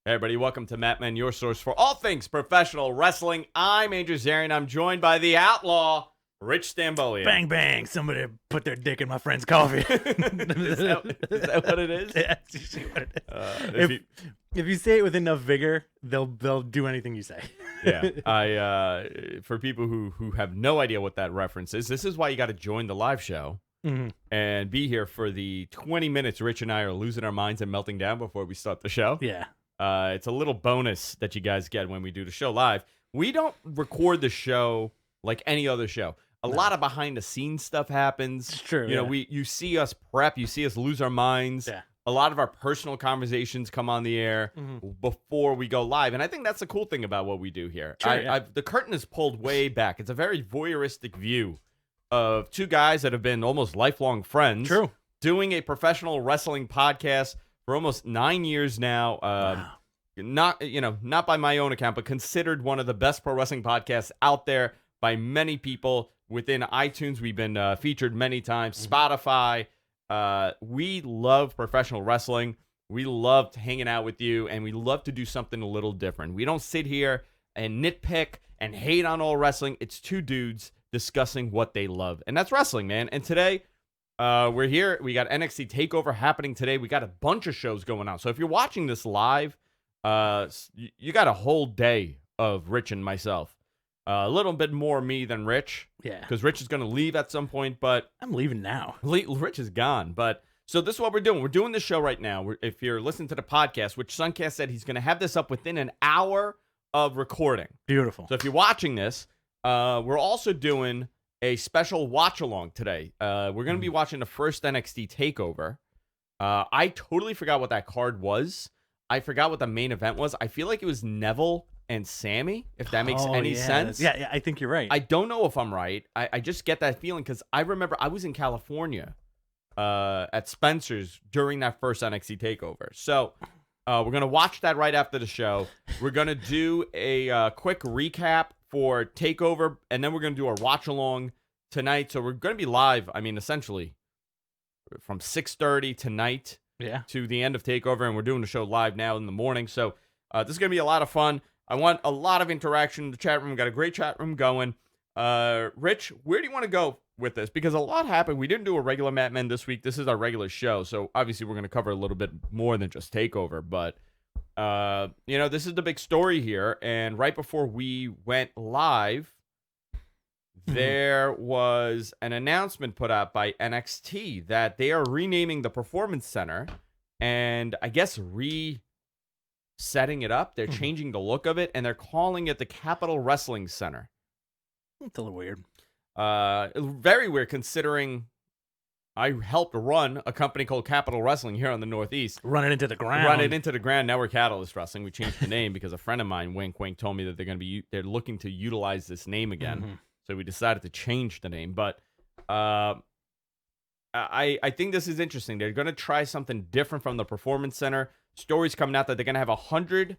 Hey everybody, welcome to Matt Men, your source for all things professional wrestling. I'm Andrew Zarian. I'm joined by the outlaw, Rich Stambolian. Bang, bang. Somebody put their dick in my friend's coffee. Is that what it is? Yeah, that's usually what it is. If you say it with enough vigor, they'll do anything you say. Yeah. For people who have no idea what that reference is, this is why you got to join the live show and be here for the 20 minutes Rich and I are losing our minds and melting down before we start the show. Yeah. It's a little bonus that you guys get when we do the show live. We don't record the show like any other show. A lot of behind the scenes stuff happens. It's true. You know, you see us prep, you see us lose our minds. Yeah. A lot of our personal conversations come on the air before we go live. And I think that's the cool thing about what we do here. Sure, the curtain is pulled way back. It's a very voyeuristic view of two guys that have been almost lifelong friends. True. Doing a professional wrestling podcast for almost 9 years now. Wow. Not by my own account, but considered one of the best pro wrestling podcasts out there by many people. Within iTunes, we've been featured many times. Spotify. We love professional wrestling. We love hanging out with you, and we love to do something a little different. We don't sit here and nitpick and hate on all wrestling. It's two dudes discussing what they love, and that's wrestling, man. And today, we're here. We got NXT Takeover happening today. We got a bunch of shows going on. So if you're watching this live, you got a whole day of Rich and myself. A little bit more me than Rich. Yeah. Because Rich is going to leave at some point, but I'm leaving now. Rich is gone. But so this is what we're doing. We're doing this show right now. If you're listening to the podcast, which Suncast said he's going to have this up within an hour of recording. Beautiful. So if you're watching this, we're also doing a special watch along today. We're going to be watching the first NXT Takeover. I totally forgot what that card was. I forgot what the main event was. I feel like it was Neville and Sammy, if that makes any sense. Yeah, I think you're right. I don't know if I'm right. I just get that feeling because I remember I was in California at Spencer's during that first NXT Takeover. So we're going to watch that right after the show. We're going to do a quick recap for Takeover, and then we're going to do our watch along tonight. So we're going to be live, essentially, from 6:30 tonight to the end of Takeover, and we're doing the show live now in the morning. So this is going to be a lot of fun. I want a lot of interaction in the chat room. We've got a great chat room going. Rich, where do you want to go with this? Because a lot happened. We didn't do a regular Matt Men this week. This is our regular show. So obviously we're going to cover a little bit more than just Takeover. But, this is the big story here. And right before we went live, there was an announcement put out by NXT that they are renaming the Performance Center and I guess setting it up. They're changing the look of it, and they're calling it the Capitol Wrestling Center. It's a little weird. Very weird, considering I helped run a company called Capitol Wrestling here on the Northeast. Run it into the ground. Now we're Catalyst Wrestling. We changed the name because a friend of mine, wink, wink, told me that they're looking to utilize this name again. So we decided to change the name. But I think this is interesting. They're going to try something different from the Performance Center. Stories coming out that they're going to have 100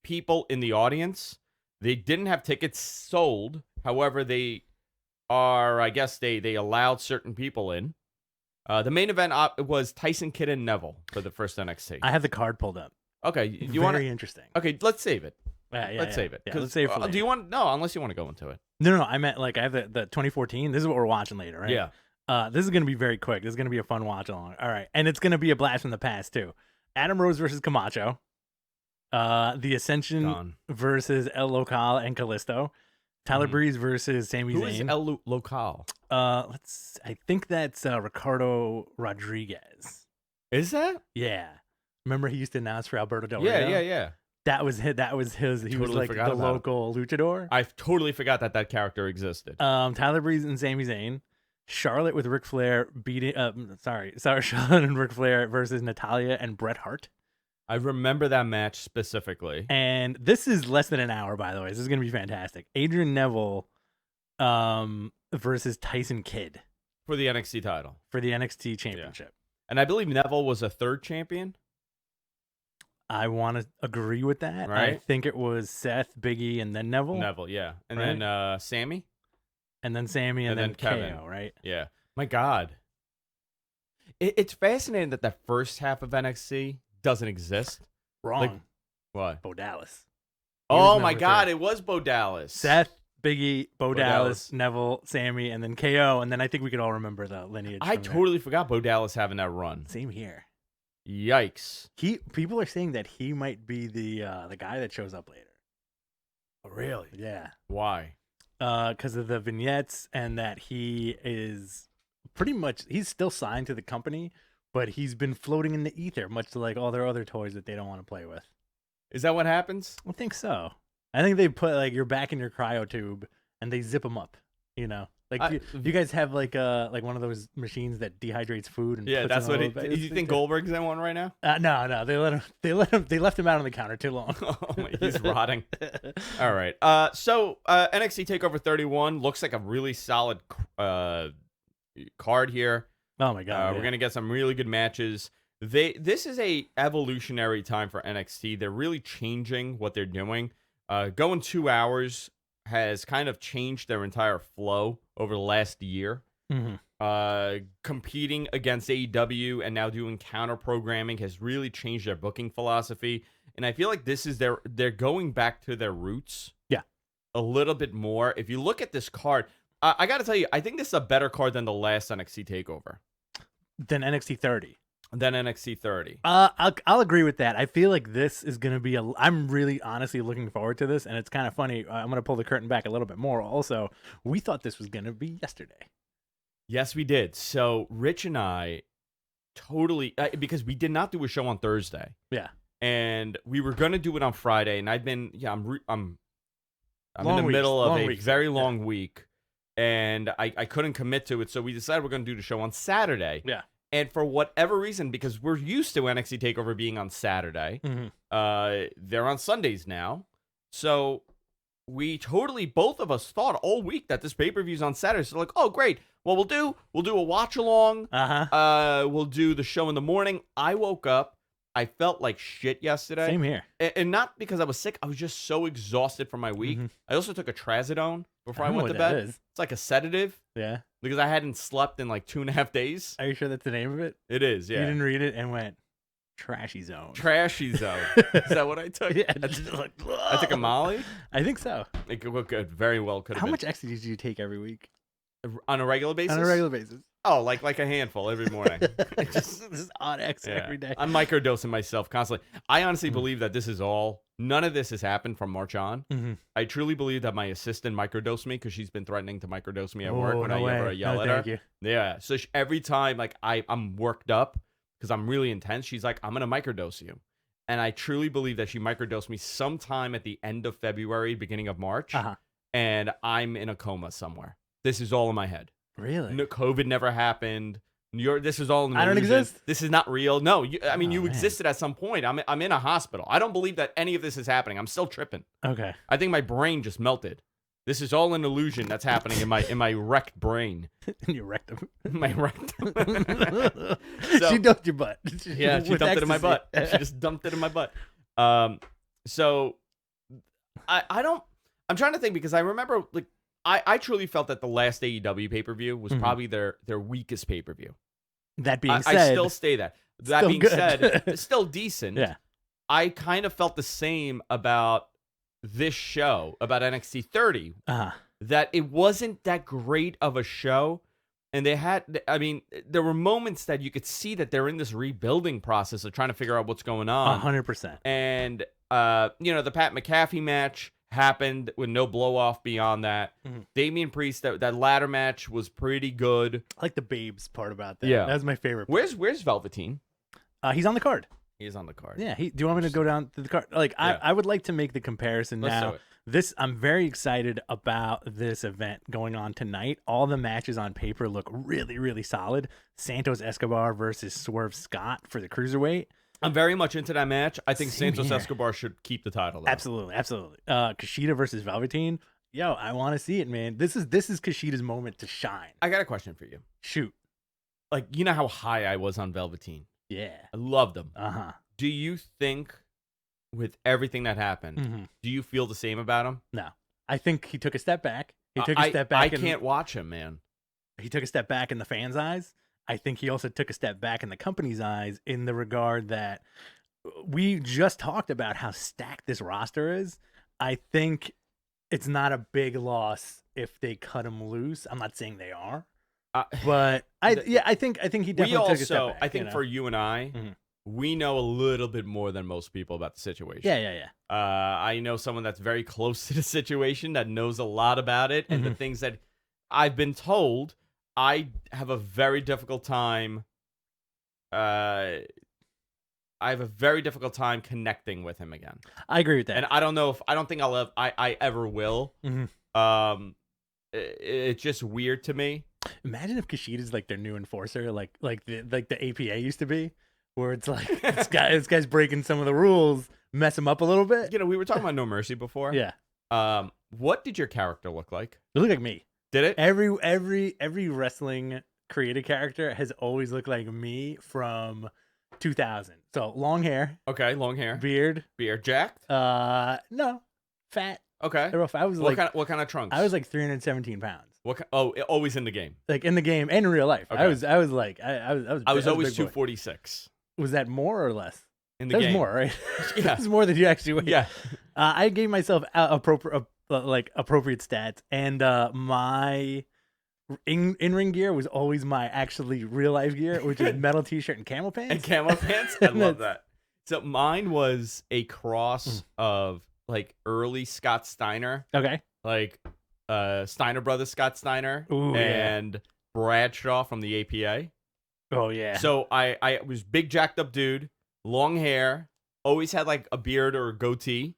people in the audience. They didn't have tickets sold. However, they allowed certain people in. The main event was Tyson Kidd and Neville for the first NXT. I have the card pulled up. Okay. Very interesting. Okay, let's save it. Let's save it. Yeah, let's save it for later. Do you want? No, unless you want to go into it. No. I meant I have the 2014. This is what we're watching later, right? Yeah. This is going to be very quick. This is going to be a fun watch along. All right. And it's going to be a blast from the past, too. Adam Rose versus Camacho. The Ascension versus El Local and Kalisto. Tyler Breeze versus Sami Zayn. Who is El Local? I think that's Ricardo Rodriguez. Is that? Yeah. Remember he used to announce for Alberto Del Rio? Yeah. That was his. He was like the local luchador. I totally forgot that character existed. Tyler Breeze and Sami Zayn. Charlotte with Ric Flair beating. Charlotte and Ric Flair versus Natalya and Bret Hart. I remember that match specifically. And this is less than an hour, by the way. This is going to be fantastic. Adrian Neville, versus Tyson Kidd for the NXT title, for the NXT championship. Yeah. And I believe Neville was a third champion. I want to agree with that. Right? I think it was Seth, Big E, and then Neville. Yeah. And then Sammy. And then Sammy, and then Kevin. KO, right? Yeah. My God. It's fascinating that the first half of NXT doesn't exist. Wrong. What? Bo Dallas. Oh my God, it was Bo Dallas. Seth, Biggie, Bo Dallas, Neville, Sammy, and then KO, and then I think we could all remember the lineage. I totally forgot Bo Dallas having that run. Same here. Yikes. People are saying that he might be the guy that shows up later. Oh, really? Yeah. Why? Because of the vignettes, and that he is pretty much, he's still signed to the company, but he's been floating in the ether, much like all their other toys that they don't want to play with. Is that what happens? I think so. I think they put like you're back in your cryo tube and they zip them up. You know, like you guys have like one of those machines that dehydrates food and puts that's what. Do you think Goldberg's in one right now? No. They left him out on the counter too long. Oh my, he's rotting. All right. So NXT Takeover 31 looks like a really solid card here. Oh my God. We're gonna get some really good matches. This is a evolutionary time for NXT. They're really changing what they're doing. Going 2 hours has kind of changed their entire flow over the last year. Mm-hmm. Competing against AEW and now doing counter programming has really changed their booking philosophy. And I feel like this is they're going back to their roots. Yeah. A little bit more. If you look at this card, I got to tell you, I think this is a better card than the last NXT Takeover. Than NXT 30. Than NXT 30. I'll agree with that. I feel like this is going to be I'm really honestly looking forward to this, and it's kind of funny. I'm going to pull the curtain back a little bit more. Also, we thought this was going to be yesterday. Yes, we did. So Rich and I totally because we did not do a show on Thursday. Yeah. And we were going to do it on Friday, and I've been I'm in the weeks, middle of a weeks, very long week, and I couldn't commit to it, so we decided we're going to do the show on Saturday. Yeah. And for whatever reason, because we're used to NXT TakeOver being on Saturday, they're on Sundays now. So we totally, both of us thought all week that this pay-per-view's on Saturday. So like, oh, great. Well, we'll do a watch-along. We'll do the show in the morning. I woke up. I felt like shit yesterday. Same here. And not because I was sick. I was just so exhausted from my week. I also took a trazodone before I went to bed. It's like a sedative. Yeah. Because I hadn't slept in like 2.5 days. Are you sure that's the name of it? It is, yeah. You didn't read it and went, trashy zone. Trashy zone. Is that what I took? Yeah. I took a Molly? I think so. It could very well could have been. How much ecstasy do you take every week? On a regular basis? On a regular basis. Oh, like a handful every morning. This is odd X every day. I'm microdosing myself constantly. I honestly believe that this is all. None of this has happened from March on. I truly believe that my assistant microdosed me because she's been threatening to microdose me at work when I ever yell at her. You. Yeah. So every time like I'm worked up because I'm really intense, she's like, I'm going to microdose you. And I truly believe that she microdosed me sometime at the end of February, beginning of March. And I'm in a coma somewhere. This is all in my head. Really? No, COVID never happened. This is all an illusion. I don't exist. This is not real. No, you existed at some point. I'm in a hospital. I don't believe that any of this is happening. I'm still tripping. Okay. I think my brain just melted. This is all an illusion that's happening in my wrecked brain. In your rectum. My rectum. She dumped your butt. She dumped it in my butt. She just dumped it in my butt. So I'm trying to think because I remember like I truly felt that the last AEW pay-per-view was probably their weakest pay-per-view. That being said, I still stay that. That being said, it's still decent. Yeah. I kind of felt the same about this show, about NXT 30, that it wasn't that great of a show. And there were moments that you could see that they're in this rebuilding process of trying to figure out what's going on. 100%. And, the Pat McAfee match happened with no blow off beyond that. Damian Priest, that ladder match was pretty good. I like the babes part about that. Yeah. That was my favorite part. Where's Velveteen? He's on the card. He's on the card. Yeah. Do you want me to go down to the card? Like, I would like to make the comparison now. I'm very excited about this event going on tonight. All the matches on paper look really, really solid. Santos Escobar versus Swerve Scott for the Cruiserweight. I'm very much into that match. I think Santos Escobar should keep the title, though. Absolutely. Kushida versus Velveteen. Yo, I want to see it, man. This is Kushida's moment to shine. I got a question for you. Shoot. Like, you know how high I was on Velveteen? Yeah. I loved him. Do you think, with everything that happened, do you feel the same about him? No. I think he took a step back. He took a step back. I can't watch him, man. He took a step back in the fans' eyes. I think he also took a step back in the company's eyes in the regard that we just talked about how stacked this roster is. I think it's not a big loss if they cut him loose. I'm not saying they are, but I think he definitely took a step back. I think for you and I, we know a little bit more than most people about the situation. Yeah. I know someone that's very close to the situation that knows a lot about it, and the things that I've been told. I have a very difficult time. I have a very difficult time connecting with him again. I agree with that, and I don't think I ever will. It's just weird to me. Imagine if Kushida's like their new enforcer, like the APA used to be, where it's like this guy's breaking some of the rules, mess him up a little bit. We were talking about No Mercy before. Yeah. What did your character look like? It looked like me. Did it? Every wrestling created character has always looked like me from 2000. So long hair. Okay, long hair. Beard. Jacked? No, fat. Okay. I was what kind of trunks? I was like 317 pounds. Always in the game. Like in the game and in real life. Okay. I was always 246. Was that more or less? In the game. That was more, right? Yeah. That was more than you actually weighed. Yeah. I gave myself appropriate stats, and my in-ring gear was always my actually real life gear, which is metal t-shirt and camo pants. And camo pants? I love that. So mine was a cross of like early Scott Steiner. Okay. Like Steiner Brothers Scott Steiner. Ooh, and Bradshaw from the APA. Oh yeah. So I was big jacked up dude, long hair, always had like a beard or a goatee.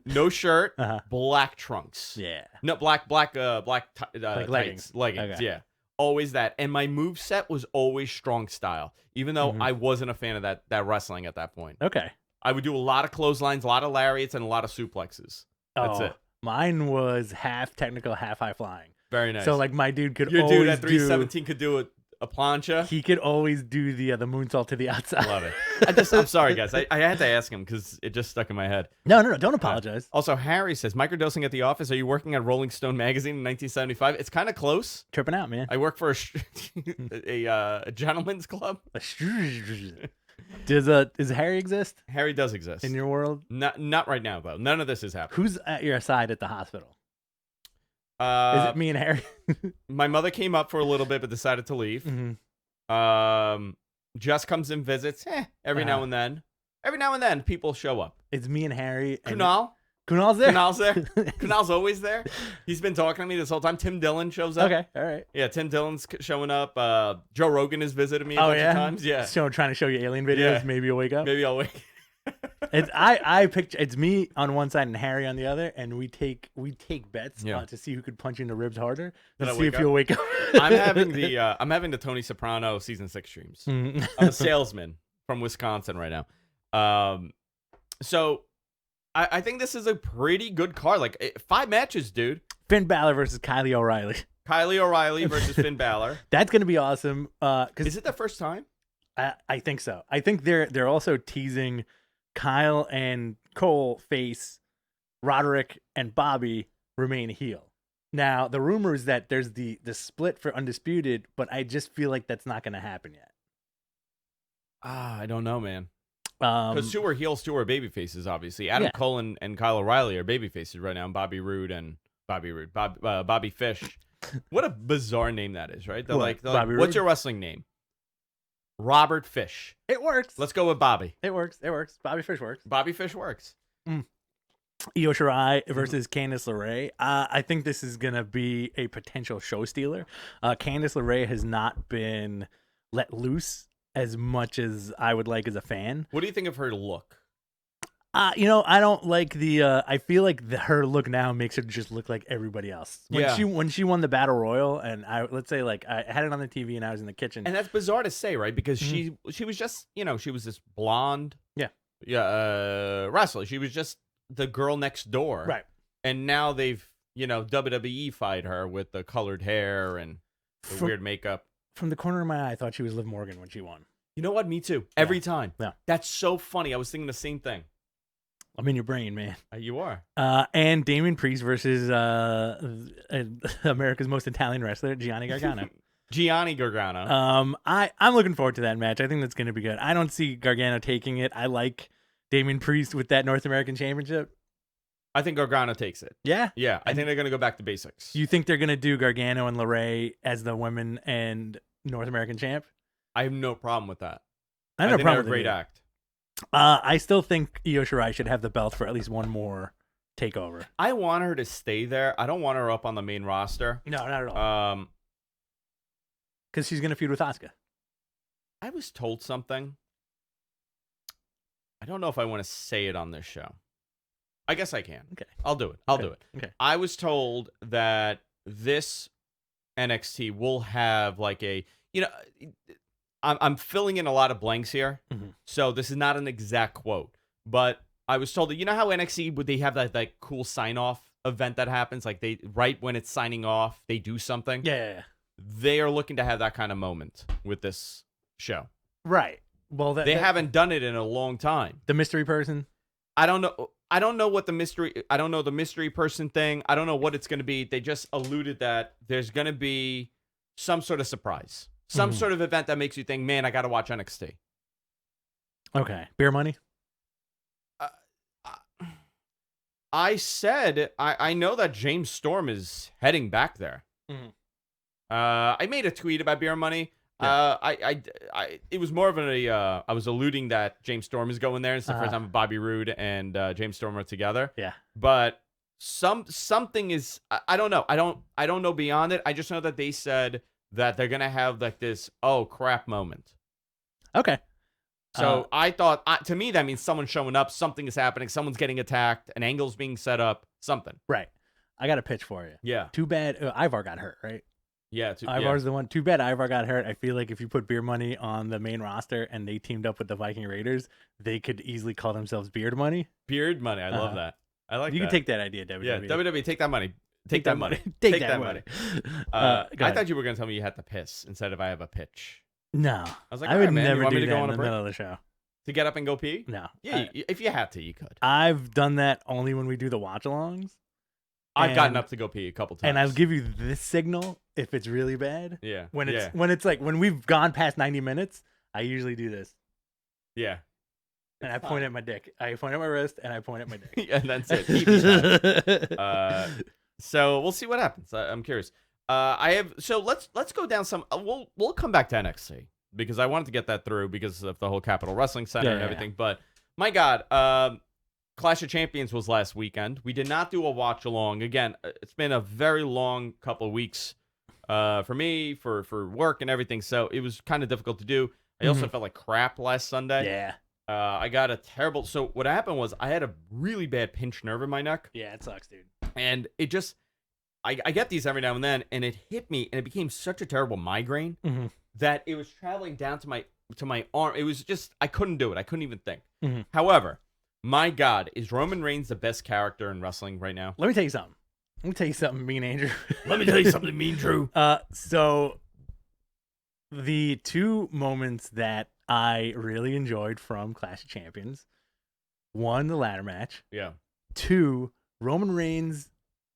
No shirt, black trunks. Yeah. No black like leggings. Okay. Yeah. Always that. And my move set was always strong style, even though I wasn't a fan of that wrestling at that point. Okay. I would do a lot of clotheslines, a lot of lariats, and a lot of suplexes. That's it. Mine was half technical, half high flying. Very nice. So like my dude could Your always dude at 317 could do a plancha. He could always do the moonsault to the outside. Love it. I'm sorry, guys. I had to ask him because it just stuck in my head. No. Don't apologize. Also, Harry says, microdosing at the office. Are you working at Rolling Stone magazine in 1975? It's kind of close. Tripping out, man. I work for a gentleman's club. Does Harry exist? Harry does exist in your world. Not right now though. None of this is happening. Who's at your side at the hospital? Is it me and Harry? My mother came up for a little bit but decided to leave. Just comes and visits every now and then. Every now and then people show up. It's me and Harry. Kunal's there. Kunal's there. Kunal's always there. He's been talking to me this whole time. Tim Dillon shows up. Okay, all right. Yeah, Tim Dillon's showing up. Joe Rogan has visited me a bunch of times. Yeah. Trying to show you alien videos. Yeah. Maybe you'll wake up. Maybe I'll wake. I picture it's me on one side and Harry on the other, and we take bets to see who could punch you in the ribs harder to see if you'll wake up. I'm having the Tony Soprano season 6 streams. I'm a salesman from Wisconsin right now. So I think this is a pretty good card. Like 5 matches, dude. Finn Balor versus Kylie O'Reilly. Kylie O'Reilly versus Finn Balor. That's gonna be awesome. Is it the first time? I think so. I think they're also teasing Kyle and Cole face Roderick and Bobby remain heel. Now the rumor is that there's the split for Undisputed, but I just feel like that's not gonna happen yet. I don't know, man. Because 2 are heels, 2 are baby faces, obviously. Adam Cole and Kyle O'Reilly are baby faces right now. And Bobby Fish. What a bizarre name that is, right? They're like, what's your wrestling name? Robert Fish. It works. Let's go with Bobby. It works. Bobby Fish works. Bobby Fish works. Io Shirai versus Candice LeRae. I think this is going to be a potential show stealer. Candice LeRae has not been let loose as much as I would like as a fan. What do you think of her look? I don't like the. I feel like her look now makes her just look like everybody else. When she won the Battle Royal, and let's say like I had it on the TV and I was in the kitchen. And that's bizarre to say, right? Because she was just she was this blonde wrestler. She was just the girl next door, right? And now they've WWE-fied her with the colored hair and the weird makeup. From the corner of my eye, I thought she was Liv Morgan when she won. You know what? Me too. Every time. Yeah. That's so funny. I was thinking the same thing. I'm in your brain, man. You are. And Damian Priest versus America's most Italian wrestler, Gianni Gargano. Gianni Gargano. I'm looking forward to that match. I think that's going to be good. I don't see Gargano taking it. I like Damian Priest with that North American Championship. I think Gargano takes it. Yeah? Yeah, I think they're going to go back to basics. You think they're going to do Gargano and LeRae as the women and North American champ? I have no problem with that. I have no think problem they're a with great it. act. I still think Io Shirai should have the belt for at least one more takeover. I want her to stay there. I don't want her up on the main roster. No, not at all. Because she's going to feud with Asuka. I was told something. I don't know if I want to say it on this show. I guess I can. Okay. I'll do it. I'll do it. Okay. I was told that this NXT will have like a, I'm filling in a lot of blanks here. Mm-hmm. So this is not an exact quote, but I was told that, you know how NXT, would they have that cool sign off event that happens? Like right when it's signing off, they do something. Yeah. They are looking to have that kind of moment with this show. Right. Well, they haven't done it in a long time. The mystery person? I don't know what the mystery. I don't know the mystery person thing. I don't know what it's going to be. They just alluded that there's going to be some sort of surprise, some sort of event that makes you think, man, I got to watch NXT. Okay. Beer money? I said I know that James Storm is heading back there. Mm-hmm. I made a tweet about beer money. Yeah. It was more of I was alluding that James Storm is going there. It's the first time Bobby Roode and James Storm are together. Yeah. But something is, I don't know. I don't know beyond it. I just know that they said that they're going to have like this, oh crap moment. Okay. So I thought, to me, that means someone's showing up. Something is happening. Someone's getting attacked. An angle's being set up. Something. Right. I got a pitch for you. Yeah. Too bad Ivar got hurt, right? Yeah, Ivar's the one. Too bad Ivar got hurt. I feel like if you put Beer Money on the main roster and they teamed up with the Viking Raiders, they could easily call themselves Beard Money. Beard Money. I love that. I like that. You can take that idea, WWE. Yeah, WWE, take that money. Take that money. Take that money. I thought you were going to tell me you had to piss instead of I have a pitch. No. I was like, I would man, never do to that go on in the middle of the show. To get up and go pee? No. Yeah, if you had to, you could. I've done that only when we do the watch-alongs. I've gotten up to go pee a couple times. And I'll give you this signal if it's really bad. Yeah. When it's like when we've gone past 90 minutes, I usually do this. Yeah. And I point at my dick. I point at my wrist and I point at my dick. And that's it. So we'll see what happens. I'm curious. Let's go down some. We'll come back to NXT because I wanted to get that through because of the whole Capitol Wrestling Center and everything. But my God, Clash of Champions was last weekend. We did not do a watch along. Again, it's been a very long couple of weeks for me, for work and everything. So it was kind of difficult to do. I also felt like crap last Sunday. Yeah. I got a terrible. So what happened was I had a really bad pinched nerve in my neck. Yeah, it sucks, dude. And it just, I get these every now and then, and it hit me, and it became such a terrible migraine that it was traveling down to my arm. It was just, I couldn't do it. I couldn't even think. However, my God, is Roman Reigns the best character in wrestling right now? Let me tell you something, Mean Andrew. Let me tell you something, Mean Drew. So the two moments that I really enjoyed from Clash of Champions, one, the ladder match. Yeah. Two, Roman Reigns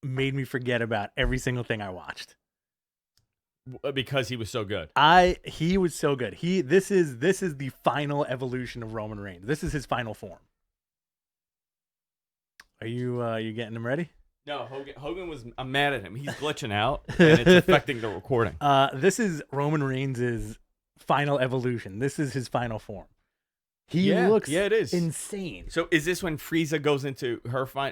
made me forget about every single thing I watched. Because he was so good. He was so good. This is the final evolution of Roman Reigns. This is his final form. Are you getting him ready? No, Hogan was. I'm mad at him. He's glitching out, and it's affecting the recording. This is Roman Reigns' final evolution. This is his final form. He looks it is insane. So is this when Frieza goes into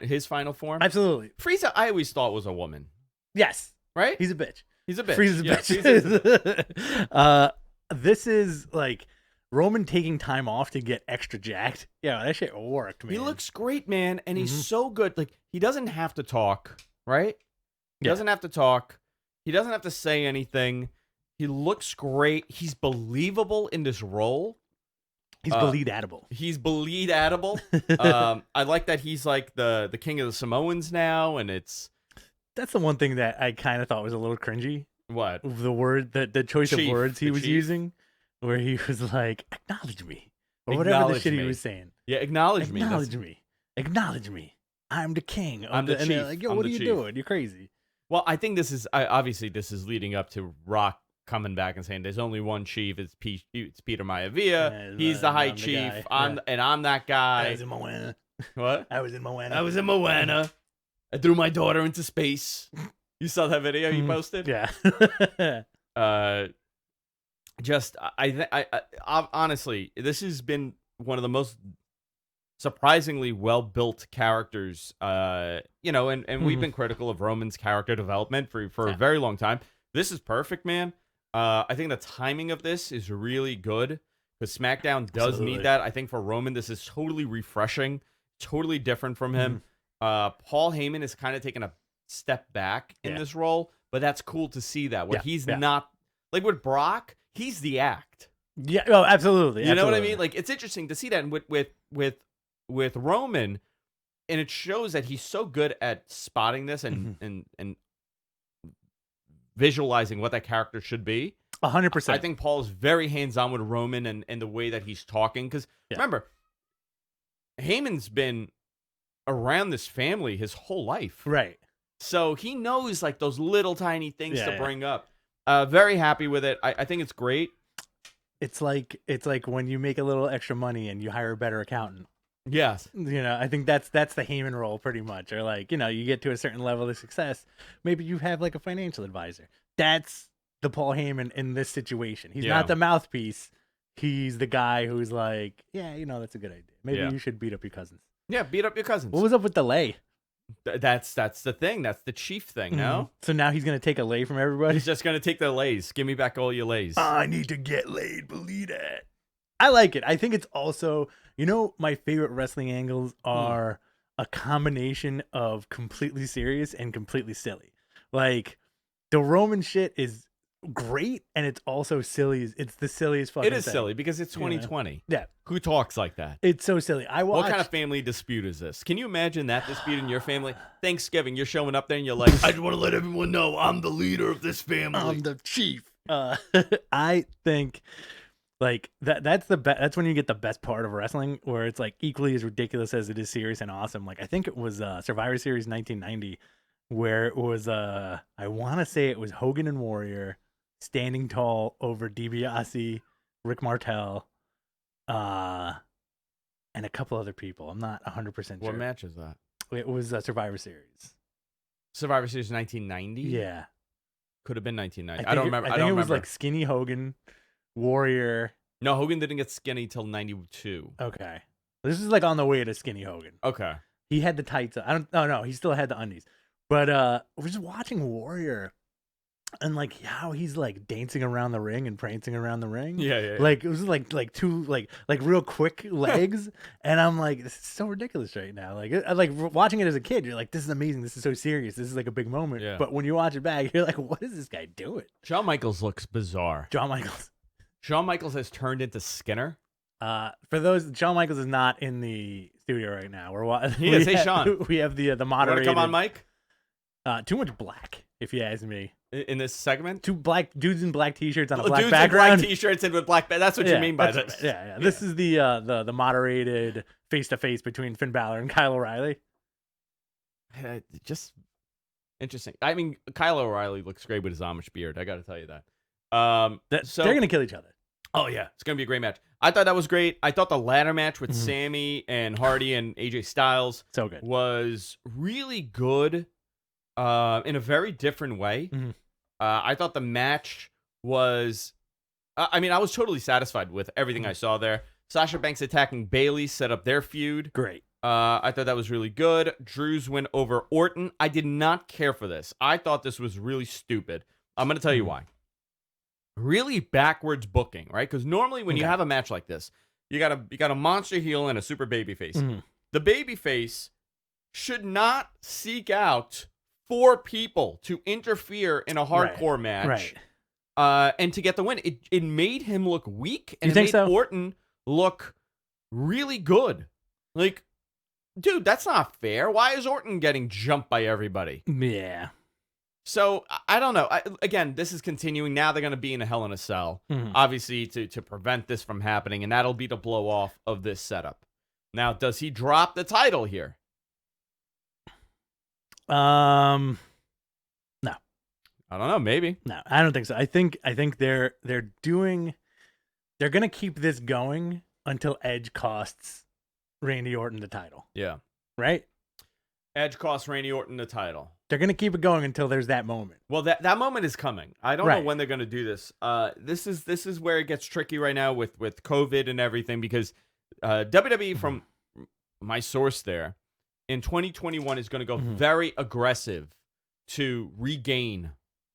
his final form? Absolutely. Frieza, I always thought was a woman. Yes. Right? He's a bitch. He's a bitch. Frieza's a bitch. This is like Roman taking time off to get extra jacked. Yeah, that shit worked, man. He looks great, man, and he's so good. Like, he doesn't have to talk, right? He doesn't have to talk. He doesn't have to say anything. He looks great. He's believable in this role. He's believable. He's believable. I like that he's like the king of the Samoans now, and that's the one thing that I kind of thought was a little cringy. What? The word, the choice of words he was using, where he was like, acknowledge me. Or whatever the shit he was saying. Yeah, acknowledge me. Acknowledge me. I'm the king. I'm the chief. And they're like, yo, what are you doing? You're crazy. Well, I think this is, obviously this is leading up to Rock coming back and saying there's only one chief. It's Peter Maivia. He's the high chief. I'm that guy. I was in Moana. What? I was in Moana. I was in Moana. I threw my daughter into space. You saw that video he posted? Yeah. I honestly, this has been one of the most surprisingly well-built characters, and we've been critical of Roman's character development for a very long time. This is perfect, man. I think the timing of this is really good because SmackDown does need that. I think for Roman, this is totally refreshing, totally different from him. Paul Heyman is kind of taking a step back in this role, but that's cool to see that where he's not like with Brock, he's the act. Yeah, oh, absolutely. You know what I mean? Like it's interesting to see that with Roman, and it shows that he's so good at spotting this and visualizing what that character should be. 100%. I think Paul's very hands-on with Roman and the way that he's talking. Because remember, Heyman's been around this family his whole life. Right. So he knows like those little tiny things to bring up. Very happy with it. I think it's great. It's like when you make a little extra money and you hire a better accountant. Yes. I think that's the Heyman role pretty much. Or like, you get to a certain level of success. Maybe you have like a financial advisor. That's the Paul Heyman in this situation. He's not the mouthpiece. He's the guy who's like, that's a good idea. Maybe you should beat up your cousins. Yeah, beat up your cousins. What was up with the lay? That's the thing. That's the chief thing, no? So now he's going to take a lay from everybody? He's just going to take the lays. Give me back all your lays. I need to get laid. Believe it. I like it. I think it's also, my favorite wrestling angles are a combination of completely serious and completely silly. Like, the Roman shit is great, and it's also silly. It's the silliest fucking thing. It is silly because it's 2020. Yeah. Who talks like that? It's so silly. What kind of family dispute is this? Can you imagine that dispute in your family? Thanksgiving, you're showing up there and you're like, I just want to let everyone know I'm the leader of this family. I'm the chief. I think like that's when you get the best part of wrestling, where it's like equally as ridiculous as it is serious and awesome. Like I think it was Survivor Series 1990 where it was I want to say it was Hogan and Warrior standing tall over DiBiase, Rick Martel, and a couple other people. I'm not 100% sure. What match is that? It was Survivor Series. Survivor Series 1990? Yeah. Could have been 1990. I don't remember. I think it was like Skinny Hogan, Warrior. No, Hogan didn't get skinny till 92. Okay. This is like on the way to Skinny Hogan. Okay. He had the tights. No, he still had the undies. But we're just watching Warrior and like how he's like dancing around the ring and prancing around the ring. Yeah. Like it was like two like real quick legs, and I'm like, this is so ridiculous right now. Like watching it as a kid, you're like, this is amazing. This is so serious. This is like a big moment. Yeah. But when you watch it back, you're like, what is this guy doing? Shawn Michaels looks bizarre. Shawn Michaels has turned into Skinner. For those, Shawn Michaels is not in the studio right now. Hey Shawn. We have the moderator. Come on, Mike. Too much black, if you ask me. In this segment, two black dudes in black t-shirts on a black dudes background. In black t-shirts and with black. That's what you mean by this. Yeah. This is the moderated face to face between Finn Balor and Kyle O'Reilly. Just interesting. I mean, Kyle O'Reilly looks great with his Amish beard. I got to tell you that. So they're gonna kill each other. Oh yeah, it's gonna be a great match. I thought that was great. I thought the ladder match with Sammy and Hardy and AJ Styles was really good. In a very different way. I thought the match was... I mean, I was totally satisfied with everything I saw there. Sasha Banks attacking Bayley set up their feud. Great. I thought that was really good. Drew's win over Orton. I did not care for this. I thought this was really stupid. I'm going to tell you why. Really backwards booking, right? Because normally when you have a match like this, you got a monster heel and a super babyface. The babyface should not seek out 4 people to interfere in a hardcore match, and to get the win. It made him look weak, and it made Orton look really good. Like, dude, that's not fair. Why is Orton getting jumped by everybody? Yeah. So I don't know. Again, this is continuing. Now they're going to be in a Hell in a Cell, obviously to prevent this from happening, and that'll be the blow off of this setup. Now, does he drop the title here? No. I don't know. Maybe. No, I don't think so. I think they're gonna keep this going until Edge costs Randy Orton the title. Yeah. Right? Edge costs Randy Orton the title. They're gonna keep it going until there's that moment. Well, that moment is coming. I don't know when they're gonna do this. This is where it gets tricky right now with COVID and everything, because WWE, from my source there, in 2021 is going to go very aggressive to regain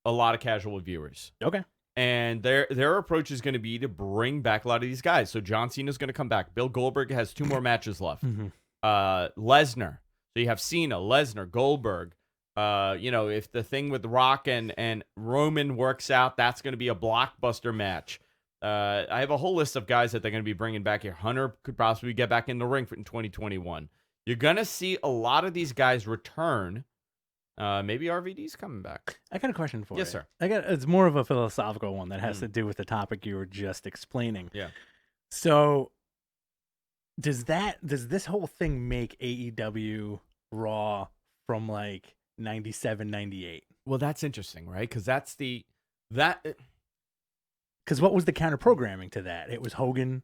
a lot of casual viewers. Okay. And their approach is going to be to bring back a lot of these guys. So John Cena is going to come back. Bill Goldberg has 2 more matches left. Lesnar. So you have Cena, Lesnar, Goldberg. If the thing with Rock and Roman works out, that's going to be a blockbuster match. I have a whole list of guys that they're going to be bringing back here. Hunter could possibly get back in the ring in 2021. You're going to see a lot of these guys return. Maybe RVD's coming back. I got a question for you. Yes, sir. It's more of a philosophical one that has to do with the topic you were just explaining. Yeah. So does this whole thing make AEW Raw from like 97, 98? Well, that's interesting, right? Because because what was the counter programming to that? It was Hogan.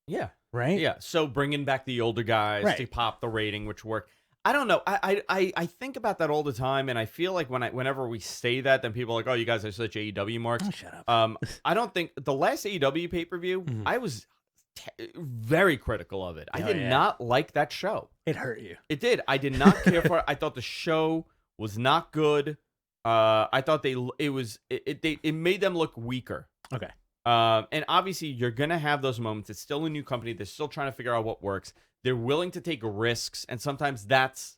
Yeah. Right? Yeah. So bringing back the older guys to pop the rating, which worked. I don't know. I think about that all the time, and I feel like whenever we say that, then people are like, "Oh, you guys are such AEW marks." Oh, shut up. I don't think the last AEW pay-per-view, I was very critical of it. I did not like that show. It hurt you. It did. I did not care for it. I thought the show was not good. I thought it made them look weaker. Okay. And obviously, you're gonna have those moments. It's still a new company. They're still trying to figure out what works. They're willing to take risks, and sometimes that's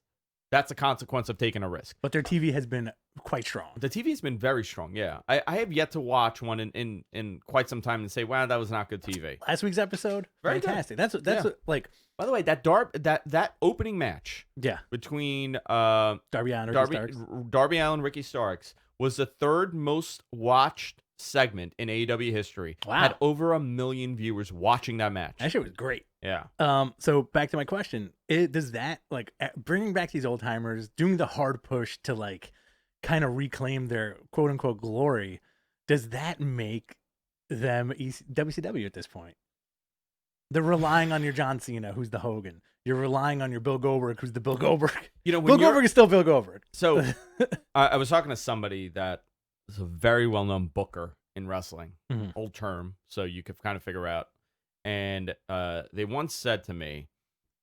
a consequence of taking a risk. But their TV has been quite strong. The TV has been very strong. Yeah, I have yet to watch one in quite some time and say, "Wow, that was not good TV." Last week's episode, very fantastic. Good. That's what, like. By the way, that opening match, between Darby Allin, Ricky Starks, was the 3rd most watched segment in AEW history. Wow. Had over 1 million viewers watching that match. That shit was great. Yeah. So back to my question. Does that, like, bringing back these old timers, doing the hard push to, like, kind of reclaim their quote unquote glory, does that make them WCW at this point? They're relying on your John Cena, who's the Hogan. You're relying on your Bill Goldberg, who's the Bill Goldberg. Bill Goldberg is still Bill Goldberg. So I was talking to somebody that is a very well-known booker in wrestling, old term, so you could kind of figure out. And they once said to me,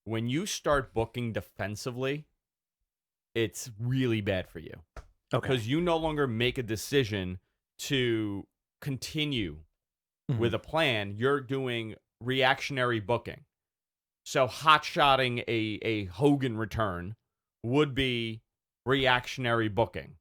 when you start booking defensively, it's really bad for you. Okay. Because you no longer make a decision to continue with a plan. You're doing reactionary booking. So hot-shotting a Hogan return would be reactionary booking.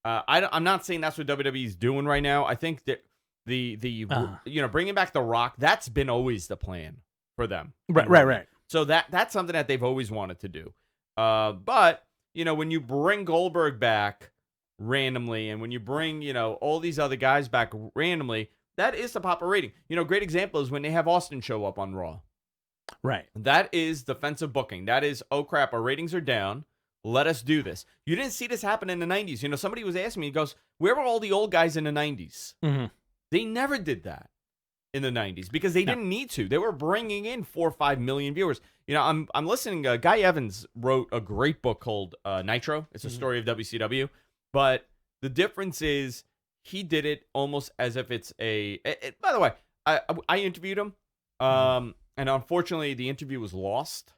I'm not saying that's what WWE is doing right now. I think that bringing back The Rock, that's been always the plan for them. Right. So that's something that they've always wanted to do. But when you bring Goldberg back randomly, and when you bring all these other guys back randomly, that is the pop a rating. Great example is when they have Austin show up on Raw. Right. That is defensive booking. That is, oh crap, our ratings are down. Let us do this. You didn't see this happen in the 90s. Somebody was asking me, he goes, where were all the old guys in the 90s? They never did that in the 90s because they didn't need to. They were bringing in 4 or 5 million viewers. I'm listening. Guy Evans wrote a great book called Nitro. It's a story of WCW. But the difference is he did it almost as if it's by the way, I interviewed him. And unfortunately, the interview was lost.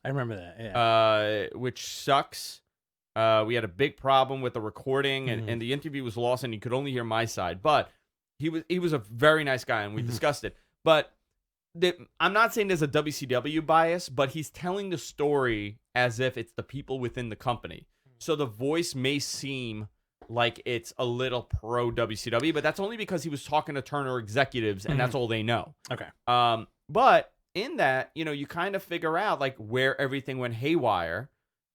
I remember that, yeah. Which sucks. We had a big problem with the recording, and the interview was lost, and you could only hear my side. But he was a very nice guy, and we discussed it. But I'm not saying there's a WCW bias, but he's telling the story as if it's the people within the company. So the voice may seem like it's a little pro WCW, but that's only because he was talking to Turner executives, and that's all they know. Okay. But in that, you kind of figure out like where everything went haywire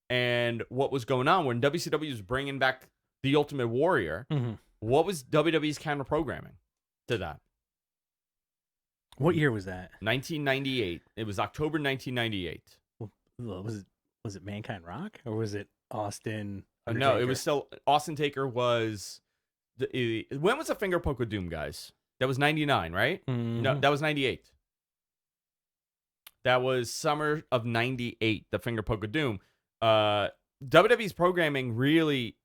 and what was going on when WCW was bringing back the Ultimate Warrior. What was WWE's counter programming to that? What year was that? 1998. It was October 1998. Was it Mankind Rock or was it Austin? No, it was still Austin Taker was when was the finger poke of doom, guys? That was 99, right? Mm-hmm. No, that was 98. That was summer of 98, the finger poke of doom. WWE's programming really,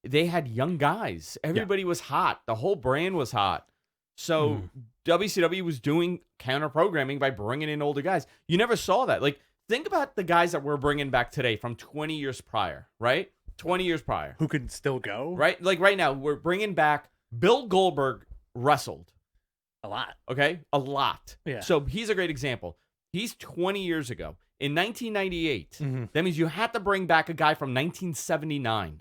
they had young guys. Everybody was hot. The whole brand was hot. So WCW was doing counter programming by bringing in older guys. You never saw that. Like, think about the guys that we're bringing back today from 20 years prior, right? 20 years prior. Who could still go? Right? Like right now, we're bringing back Bill Goldberg wrestled. A lot. Okay? A lot. Yeah. So he's a great example. He's 20 years ago. In 1998, that means you had to bring back a guy from 1979.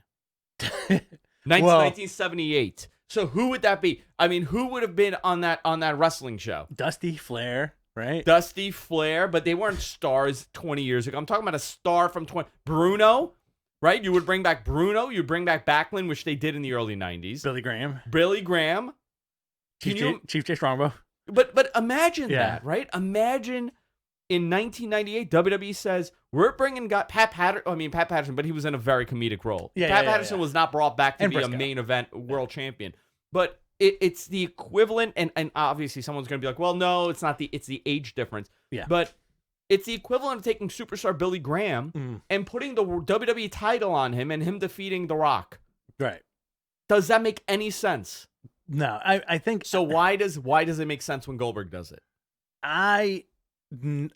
1978. So who would that be? I mean, who would have been on that wrestling show? Dusty Flair, right? Dusty Flair, but they weren't stars 20 years ago. I'm talking about a star from 20. Bruno, right? You would bring back Bruno. You'd bring back Backlund, which they did in the early 90s. Billy Graham. Chief J Strongbow. But imagine that, right? Imagine in 1998, WWE says, we're bringing Pat Patterson, but he was in a very comedic role. Pat Patterson was not brought back to be a main event world champion. But it's the equivalent, and obviously someone's going to be like, well, no, it's not it's the age difference. Yeah. But it's the equivalent of taking superstar Billy Graham and putting the WWE title on him and him defeating The Rock. Right. Does that make any sense? No, I think so. Why does it make sense when Goldberg does it? This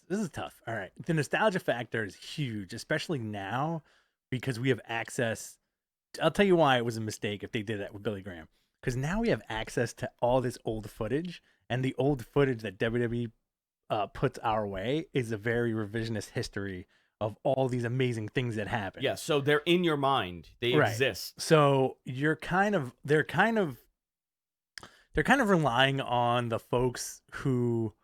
is tough. All right, the nostalgia factor is huge, especially now because we have access. I'll tell you why it was a mistake if they did that with Billy Graham, because now we have access to all this old footage, and the old footage that WWE puts our way is a very revisionist history of all these amazing things that happen. Yeah, so they're in your mind. They exist. So they're kind of relying on the folks who,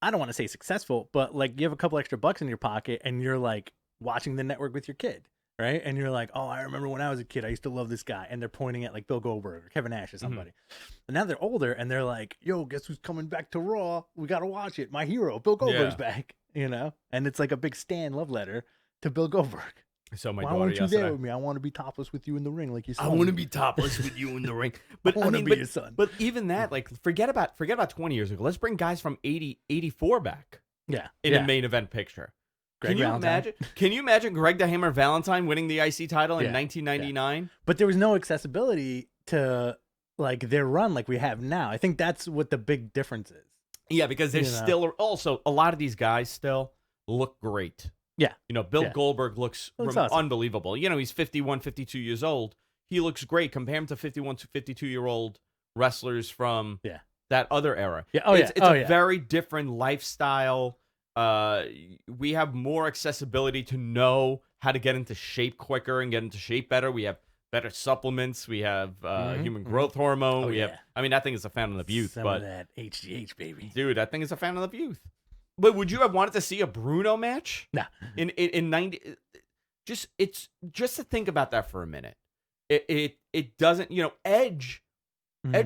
I don't want to say successful, but like you have a couple extra bucks in your pocket and you're like watching the network with your kid, right? And you're like, oh, I remember when I was a kid, I used to love this guy. And they're pointing at like Bill Goldberg or Kevin Nash or somebody. And now they're older and they're like, yo, guess who's coming back to Raw? We got to watch it. My hero, Bill Goldberg's back, you know? And it's like a big Stan love letter to Bill Goldberg. So my Why daughter weren't you yesterday, there with me? I want to be topless with you in the ring, like you said. I want to be topless with you in the ring. But I want to be your son. But even that, like, forget about 20 years ago. Let's bring guys from 84 back. Yeah. In a main event picture. Greg Valentine. Can you imagine Greg the Hammer Valentine winning the IC title in 1999? Yeah. But there was no accessibility to like their run like we have now. I think that's what the big difference is. Yeah, because there's still also a lot of these guys still look great. Yeah. You know, Bill Goldberg looks awesome. unbelievable. You know, he's 51, 52 years old. He looks great. Compare him to 51 to 52-year-old wrestlers from that other era. Yeah. It's a very different lifestyle. We have more accessibility to know how to get into shape quicker and get into shape better. We have better supplements. We have human growth hormone. I mean, that thing is a fountain of youth. Some of that HGH, baby. Dude, that thing is a fountain of youth. But would you have wanted to see a Bruno match? Nah. In 90, just to think about that for a minute. It doesn't, you know, Edge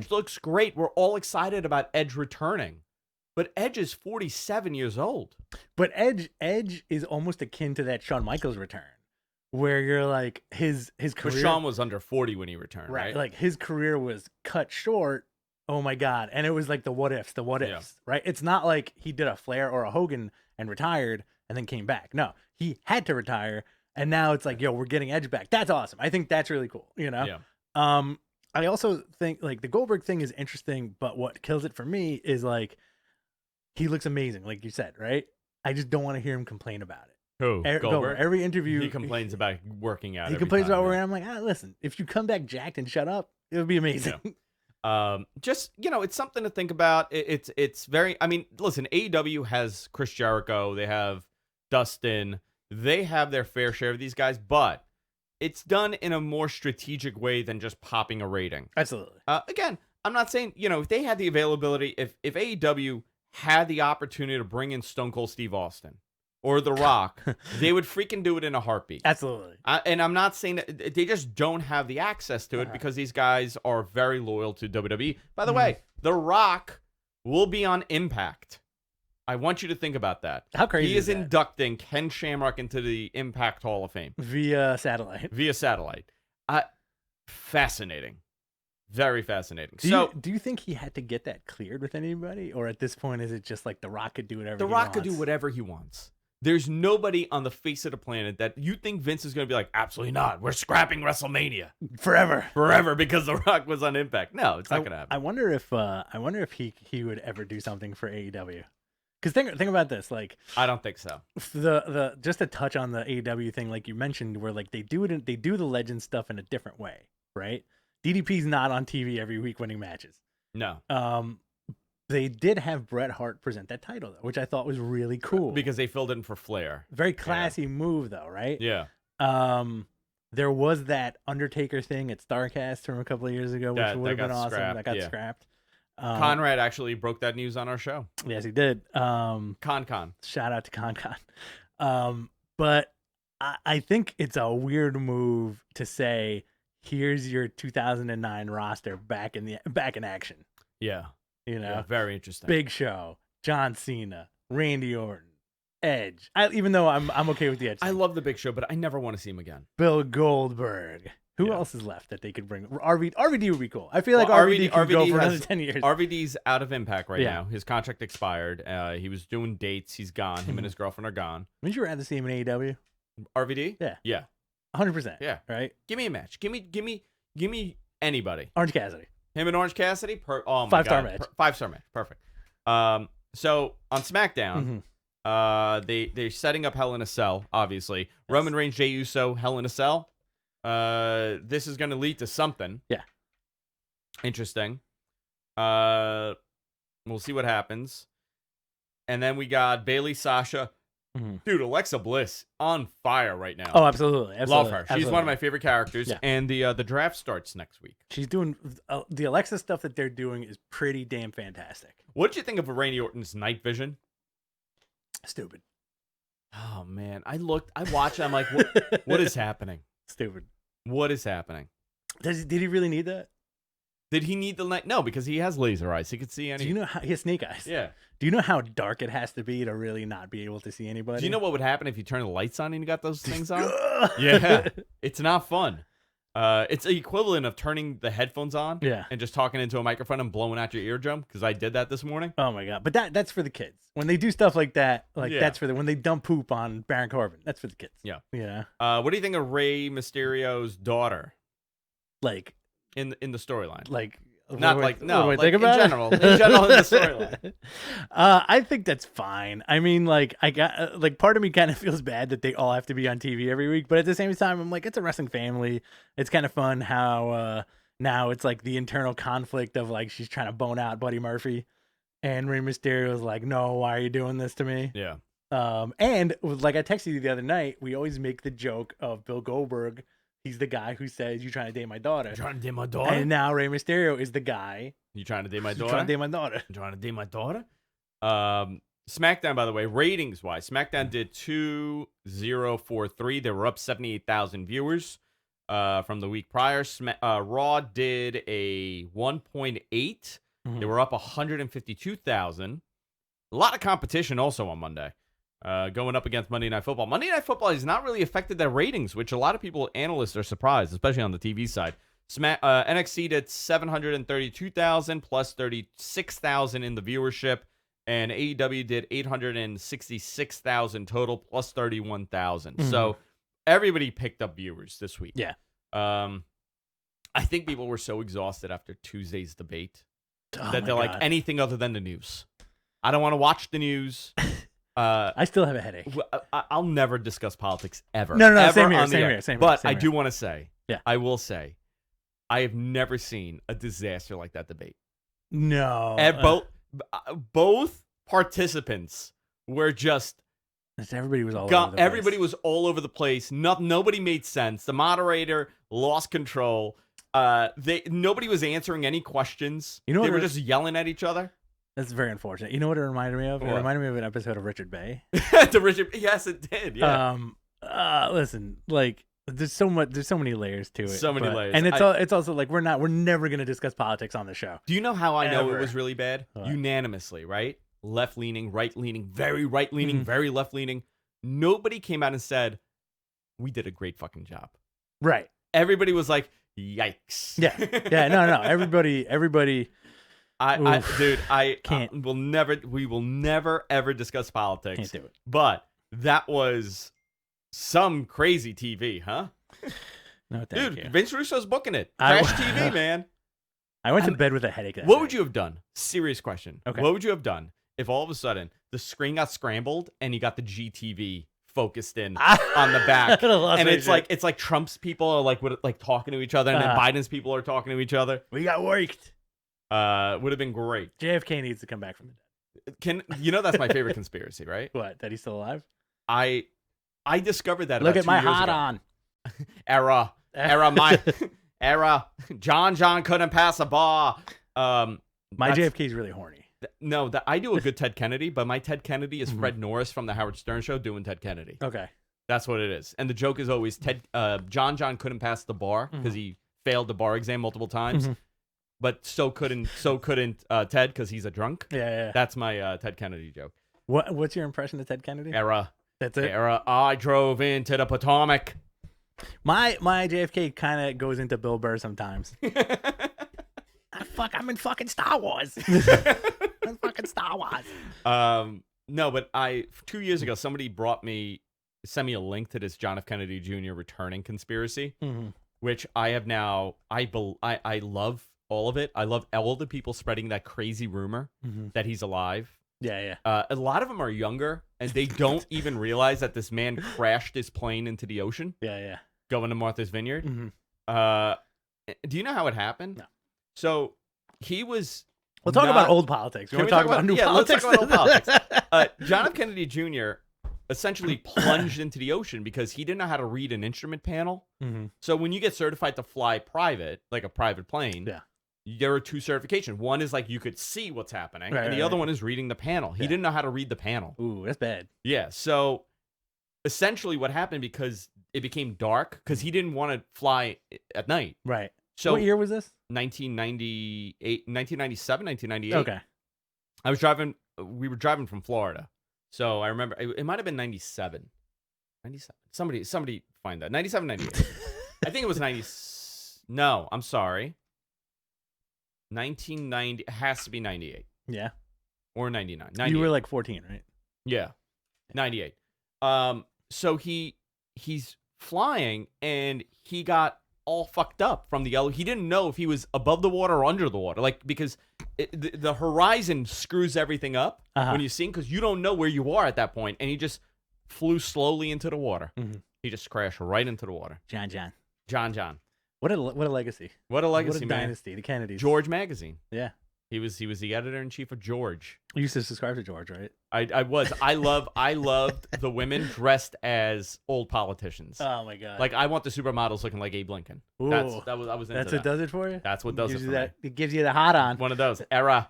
looks great. We're all excited about Edge returning. But Edge is 47 years old. But Edge is almost akin to that Shawn Michaels return, where you're like his career. But Shawn was under 40 when he returned, right? Like his career was cut short. Oh my God. And it was like the what ifs, right? It's not like he did a Flair or a Hogan and retired and then came back. No, he had to retire. And now it's like, yo, we're getting Edge back. That's awesome. I think that's really cool, you know? Yeah. I also think like the Goldberg thing is interesting, but what kills it for me is like, he looks amazing, like you said, right? I just don't want to hear him complain about it. Who? Goldberg? Every interview. He complains about working out. He complains about working out. I'm like, listen, if you come back jacked and shut up, it would be amazing. Yeah. Just, you know, it's something to think about. It's very, I mean, listen, AEW has Chris Jericho, they have Dustin, they have their fair share of these guys, but it's done in a more strategic way than just popping a rating. Absolutely. Again, I'm not saying, you know, if they had the availability, if AEW had the opportunity to bring in Stone Cold Steve Austin or The Rock, they would freaking do it in a heartbeat. Absolutely. And I'm not saying that they just don't have the access to it because these guys are very loyal to WWE. By the way, The Rock will be on Impact. I want you to think about that. How crazy he is that? Inducting Ken Shamrock into the Impact Hall of Fame. Via satellite. Fascinating. Very fascinating. Do you think he had to get that cleared with anybody? Or at this point, is it just like The Rock could do whatever he wants? The Rock could do whatever he wants. There's nobody on the face of the planet that you think Vince is going to be like, absolutely not. We're scrapping WrestleMania forever because The Rock was on Impact. No, it's not going to happen. I wonder if he would ever do something for AEW. Because think about this, like I don't think so. The just to touch on the AEW thing, like you mentioned, where like they do the legend stuff in a different way, right? DDP's not on TV every week winning matches. No. They did have Bret Hart present that title, though, which I thought was really cool. Because they filled in for Flair. Very classy move, though, right? Yeah. There was that Undertaker thing at StarCast from a couple of years ago, which would have been awesome. That got scrapped. Conrad actually broke that news on our show. Yes, he did. Con. Shout out to Con. But I think it's a weird move to say, here's your 2009 roster back in action. Yeah. You know, yeah, very interesting. Big Show, John Cena, Randy Orton, Edge. Even though I'm okay with the Edge. I love the Big Show, but I never want to see him again. Bill Goldberg. Who else is left that they could bring? RVD would be cool. I feel like RVD could go for another 10 years. RVD's out of Impact right now. His contract expired. He was doing dates. He's gone. Him and his girlfriend are gone. Would you rather see him in AEW? RVD? Yeah. Yeah. 100%. Yeah. Right? Give me a match. Give me anybody. Orange Cassidy. Him and Orange Cassidy? Oh my 5-star God. match. 5-star match. Perfect. So on SmackDown, they're setting up Hell in a Cell, obviously. Yes. Roman Reigns, Jey Uso, Hell in a Cell. This is going to lead to something. Yeah. Interesting. We'll see what happens. And then we got Bayley, Sasha. Dude, Alexa Bliss on fire right now. Oh, absolutely. Love her. She's one of my favorite characters. Yeah. And the draft starts next week. She's doing the Alexa stuff that they're doing is pretty damn fantastic. What did you think of Randy Orton's night vision? Stupid. Oh man, I watched. I'm like, what is happening? Stupid. What is happening? Did he really need that? Did he need the light? No, because he has laser eyes. He could see any. Do you know how he has snake eyes? Yeah. Do you know how dark it has to be to really not be able to see anybody? Do you know what would happen if you turn the lights on and you got those things on? Yeah. It's not fun. It's the equivalent of turning the headphones on and just talking into a microphone and blowing out your eardrum, because I did that this morning. Oh my God. But that's for the kids. When they do stuff like that, that's for when they dump poop on Baron Corbin, that's for the kids. Yeah. Yeah. What do you think of Rey Mysterio's daughter? Like in the storyline. Like not like no, like think about in general in the storyline. I think that's fine. I mean, like I got part of me kind of feels bad that they all have to be on TV every week, but at the same time, I'm like, it's a wrestling family. It's kind of fun how now it's like the internal conflict of like she's trying to bone out Buddy Murphy, and Rey Mysterio's like, no, why are you doing this to me? Yeah. And like I texted you the other night, we always make the joke of Bill Goldberg. He's the guy who says, "You trying to date my daughter?" You trying to date my daughter? And now Rey Mysterio is the guy. You trying to date my daughter? Trying to date my daughter. You trying to date my daughter? SmackDown, by the way, ratings wise, SmackDown did 2,043. They were up 78,000 viewers from the week prior. Raw did a 1.8. They were up 152,000. A lot of competition also on Monday. Going up against Monday Night Football. Monday Night Football has not really affected their ratings, which a lot of people, analysts, are surprised, especially on the TV side. NXT did 732,000 plus 36,000 in the viewership, and AEW did 866,000 total plus 31,000. So everybody picked up viewers this week. Yeah. I think people were so exhausted after Tuesday's debate that they're like, anything other than the news. I don't want to watch the news. I still have a headache. I'll never discuss politics ever. No, ever same here. But I do want to say, yeah, I will say, I have never seen a disaster like that debate. No. Both participants were just. Everybody was all over the place. Everybody was all over the place. Nobody made sense. The moderator lost control. Nobody was answering any questions. They were just yelling at each other. That's very unfortunate. You know what it reminded me of? It reminded me of an episode of Richard Bay. Yes, it did. Yeah. Listen, like there's so many layers to it. So many layers. And it's also like we're never going to discuss politics on the show. Do you know how I know it was really bad? Unanimously, right? Left leaning, right leaning, very right leaning, very left leaning. Nobody came out and said, "We did a great fucking job." Right. everybody was like, "Yikes!" Yeah. No. Everybody. Dude, I can't. We will never ever discuss politics. Can't do it. But that was some crazy TV, huh? No, thank Dude, you. Vince Russo's booking it. Trash TV, man. I went to bed with a headache. What would you have done? Serious question. Okay. What would you have done if all of a sudden the screen got scrambled and you got the GTV focused in on the back, and it's like Trump's people are like talking to each other, and then Biden's people are talking to each other. We got worked. Would have been great. JFK needs to come back from the dead. That's my favorite conspiracy, right? What? That he's still alive? I discovered that. Look about at my 2 years hot ago. on. Era. John couldn't pass a bar. My JFK's really horny. No, I do a good Ted Kennedy, but my Ted Kennedy is Fred Norris from the Howard Stern Show doing Ted Kennedy. Okay. That's what it is. And the joke is always John couldn't pass the bar because he failed the bar exam multiple times. But so couldn't Ted because he's a drunk. Yeah. That's my Ted Kennedy joke. What's your impression of Ted Kennedy? Era. That's it. Era. I drove into the Potomac. My JFK kind of goes into Bill Burr sometimes. I'm in fucking Star Wars. I'm fucking Star Wars. No, but 2 years ago somebody sent me a link to this John F. Kennedy Jr. returning conspiracy, which I have now. I love all of it. I love all the people spreading that crazy rumor that he's alive. Yeah. A lot of them are younger, and they don't even realize that this man crashed his plane into the ocean. Yeah. Going to Martha's Vineyard. Do you know how it happened? No. So he was. We'll talk about old politics. You want to talk about new politics? Let's talk about old politics. John F. Kennedy Jr. essentially plunged into the ocean because he didn't know how to read an instrument panel. So when you get certified to fly private, like a private plane, there are 2 certifications. One is like you could see what's happening, and the other one is reading the panel. He didn't know how to read the panel. Ooh, that's bad. Yeah, so essentially what happened, because it became dark, because he didn't want to fly at night. Right. So what year was this? 1997, 1998. Okay. We were driving from Florida. So I remember, it might have been 97. 97. Somebody find that. 97, 98. I think it was 90. No, I'm sorry. 1990. It has to be 98. Yeah. Or 99. You were like 14, right? Yeah. 98. So he's flying, and he got all fucked up from the yellow. He didn't know if he was above the water or under the water, like, because the horizon screws everything up when you sing, because you don't know where you are at that point, and he just flew slowly into the water. He just crashed right into the water. John. What a legacy. What a legacy, what a man. Dynasty. The Kennedys. George Magazine. Yeah. He was the editor-in-chief of George. You used to subscribe to George, right? I was. I loved the women dressed as old politicians. Oh my god! Like, I want the supermodels looking like Abe Lincoln. Ooh. I was into That's that. what does it for you? That's what does it for me. It gives you the hot on. One of those. Era.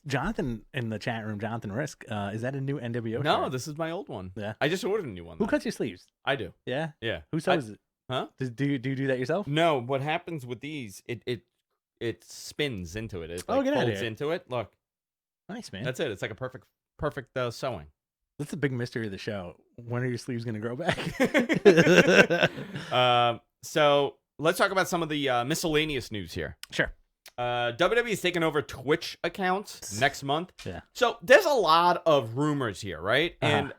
Jonathan in the chat room, Jonathan Risk. Is that a new NWO? No, shirt? This is my old one. Yeah. I just ordered a new one. Who cuts your sleeves? I do. Yeah. Yeah. Who sews it? Huh? Do you do that yourself? No. What happens with these? It spins into it. It get out of folds here. into it. Look. Nice, man. That's it. It's like a perfect sewing. That's the big mystery of the show. When are your sleeves going to grow back? So let's talk about some of the miscellaneous news here. Sure. WWE is taking over Twitch accounts next month. Yeah. So there's a lot of rumors here, right? And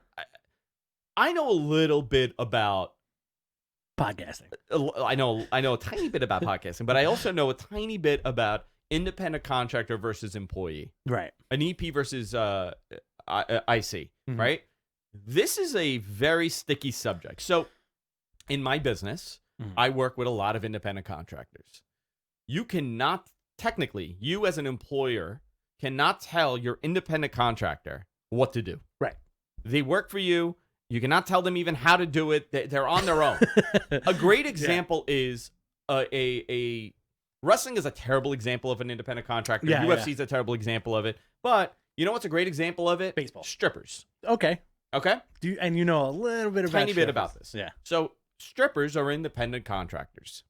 I know a little bit about podcasting. I know a tiny bit about podcasting, but I also know a tiny bit about independent contractor versus employee. Right. An EP versus IC, right? This is a very sticky subject. So in my business, I work with a lot of independent contractors. You cannot, technically, you as an employer cannot tell your independent contractor what to do. Right. They work for you. You cannot tell them even how to do it. They're on their own. A great example is a wrestling is a terrible example of an independent contractor. Yeah, UFC is a terrible example of it. But you know what's a great example of it? Baseball. Strippers. Okay. Okay? And you know a little bit about Tiny bit about this. Yeah. So strippers are independent contractors.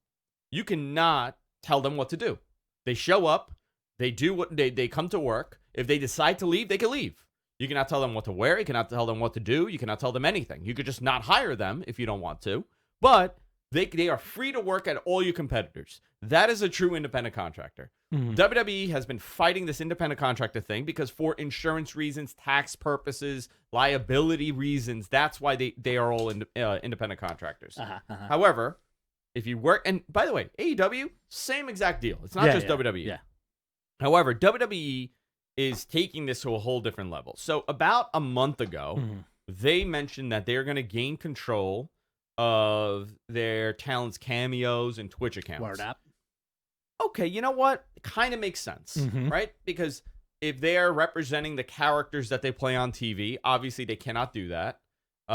You cannot tell them what to do. They show up. They do what they come to work. If they decide to leave, they can leave. You cannot tell them what to wear. You cannot tell them what to do. You cannot tell them anything. You could just not hire them if you don't want to. But They are free to work at all your competitors. That is a true independent contractor. WWE has been fighting this independent contractor thing because for insurance reasons, tax purposes, liability reasons, that's why they are all independent contractors. However, if you work, and by the way, AEW, same exact deal. It's not just WWE. Yeah. However, WWE is taking this to a whole different level. So about a month ago, they mentioned that they're going to gain control of their talents' cameos and Twitch accounts. Word up. Okay, you know what? It kind of makes sense, right? Because if they're representing the characters that they play on TV, obviously they cannot do that.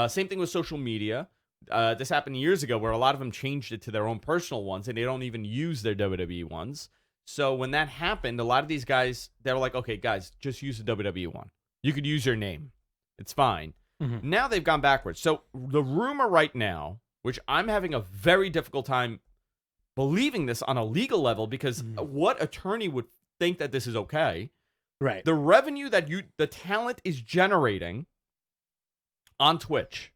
Same thing with social media. This happened years ago where a lot of them changed it to their own personal ones and they don't even use their WWE ones. So when that happened, a lot of these guys, they were like, okay, guys, just use the WWE one. You could use your name. It's fine. Now they've gone backwards. So the rumor right now, which I'm having a very difficult time believing this on a legal level, because what attorney would think that this is okay? Right. The revenue that the talent is generating on Twitch.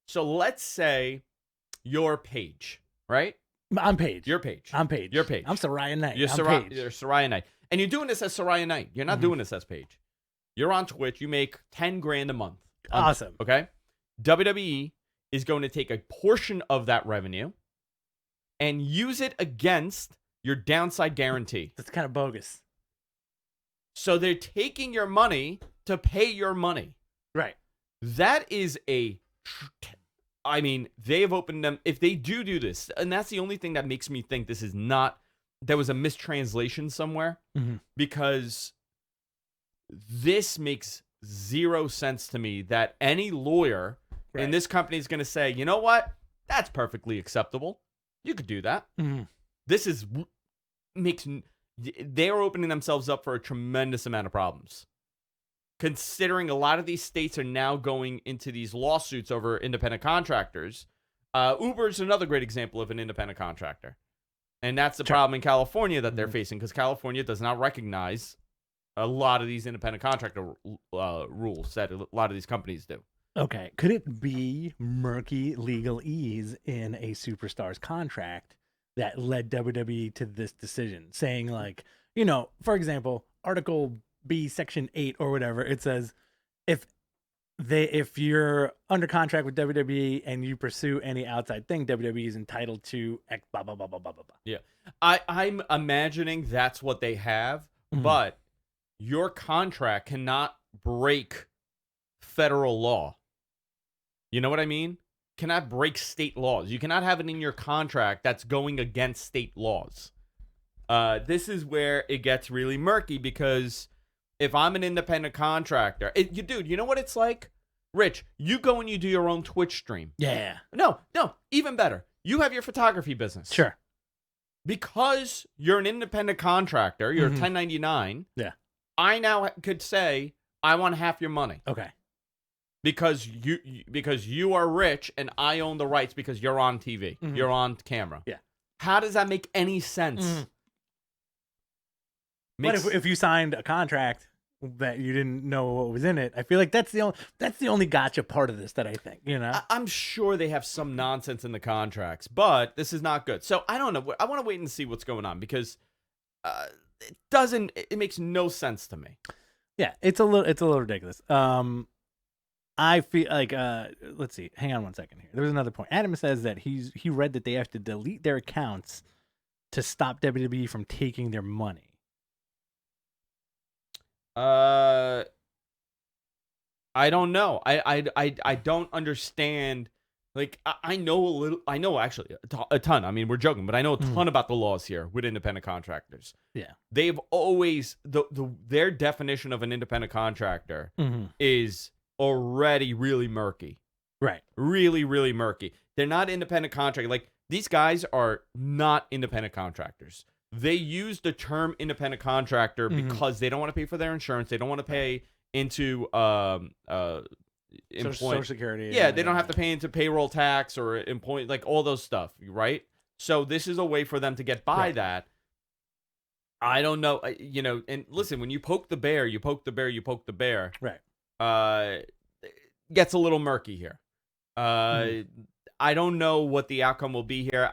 So let's say you're Paige, right? I'm Paige. You're Paige. I'm Paige. You're Paige. I'm Soraya Knight. You're Paige. You're Soraya Knight. And you're doing this as Soraya Knight. You're not doing this as Paige. You're on Twitch. You make $10,000 a month. Awesome. Okay? WWE is going to take a portion of that revenue and use it against your downside guarantee. That's kind of bogus. So they're taking your money to pay your money. Right. That is I mean, they've opened them. If they do this, and that's the only thing that makes me think this is not, there was a mistranslation somewhere, because this makes zero sense to me that any lawyer in this company is going to say, you know what? That's perfectly acceptable. You could do that. This is, they're opening themselves up for a tremendous amount of problems. Considering a lot of these states are now going into these lawsuits over independent contractors. Uber is another great example of an independent contractor. And that's the problem in California that they're facing, because California does not recognize a lot of these independent contractor rules that a lot of these companies do. Okay. Could it be murky legalese in a superstar's contract that led WWE to this decision? Saying, like, you know, for example, Article B, Section 8 or whatever, it says if you're under contract with WWE and you pursue any outside thing, WWE is entitled to X, blah, blah, blah, blah, blah, blah. Yeah. I'm imagining that's what they have, but your contract cannot break federal law. You know what I mean? Cannot break state laws. You cannot have it in your contract that's going against state laws. This is where it gets really murky, because if I'm an independent contractor, dude, you know what it's like? Rich, you go and you do your own Twitch stream. Yeah. No, even better. You have your photography business. Sure. Because you're an independent contractor, you're 1099. Yeah. I now could say, I want half your money. Okay. Because you are rich and I own the rights because you're on TV. You're on camera. Yeah. How does that make any sense? But if you signed a contract that you didn't know what was in it, I feel like that's the only gotcha part of this that I think, you know? I'm sure they have some nonsense in the contracts, but this is not good. So I don't know. I want to wait and see what's going on, because it makes no sense to me. Yeah, it's a little ridiculous. I feel like let's see. Hang on one second here. There was another point. Adam says that he read that they have to delete their accounts to stop WWE from taking their money. I don't know. I don't understand. Like, I know actually a ton. I mean, we're joking, but I know a ton about the laws here with independent contractors. Yeah. They've always, their definition of an independent contractor is already really murky. Right. Really, really murky. They're not independent contractors. Like, these guys are not independent contractors. They use the term independent contractor because they don't want to pay for their insurance. They don't want to pay into Social Security. Yeah, they don't have to pay into payroll tax or employee, like all those stuff, right? So this is a way for them to get by that. I don't know, you know, and listen, when you poke the bear, you poke the bear, you poke the bear. Right. It gets a little murky here. I don't know what the outcome will be here.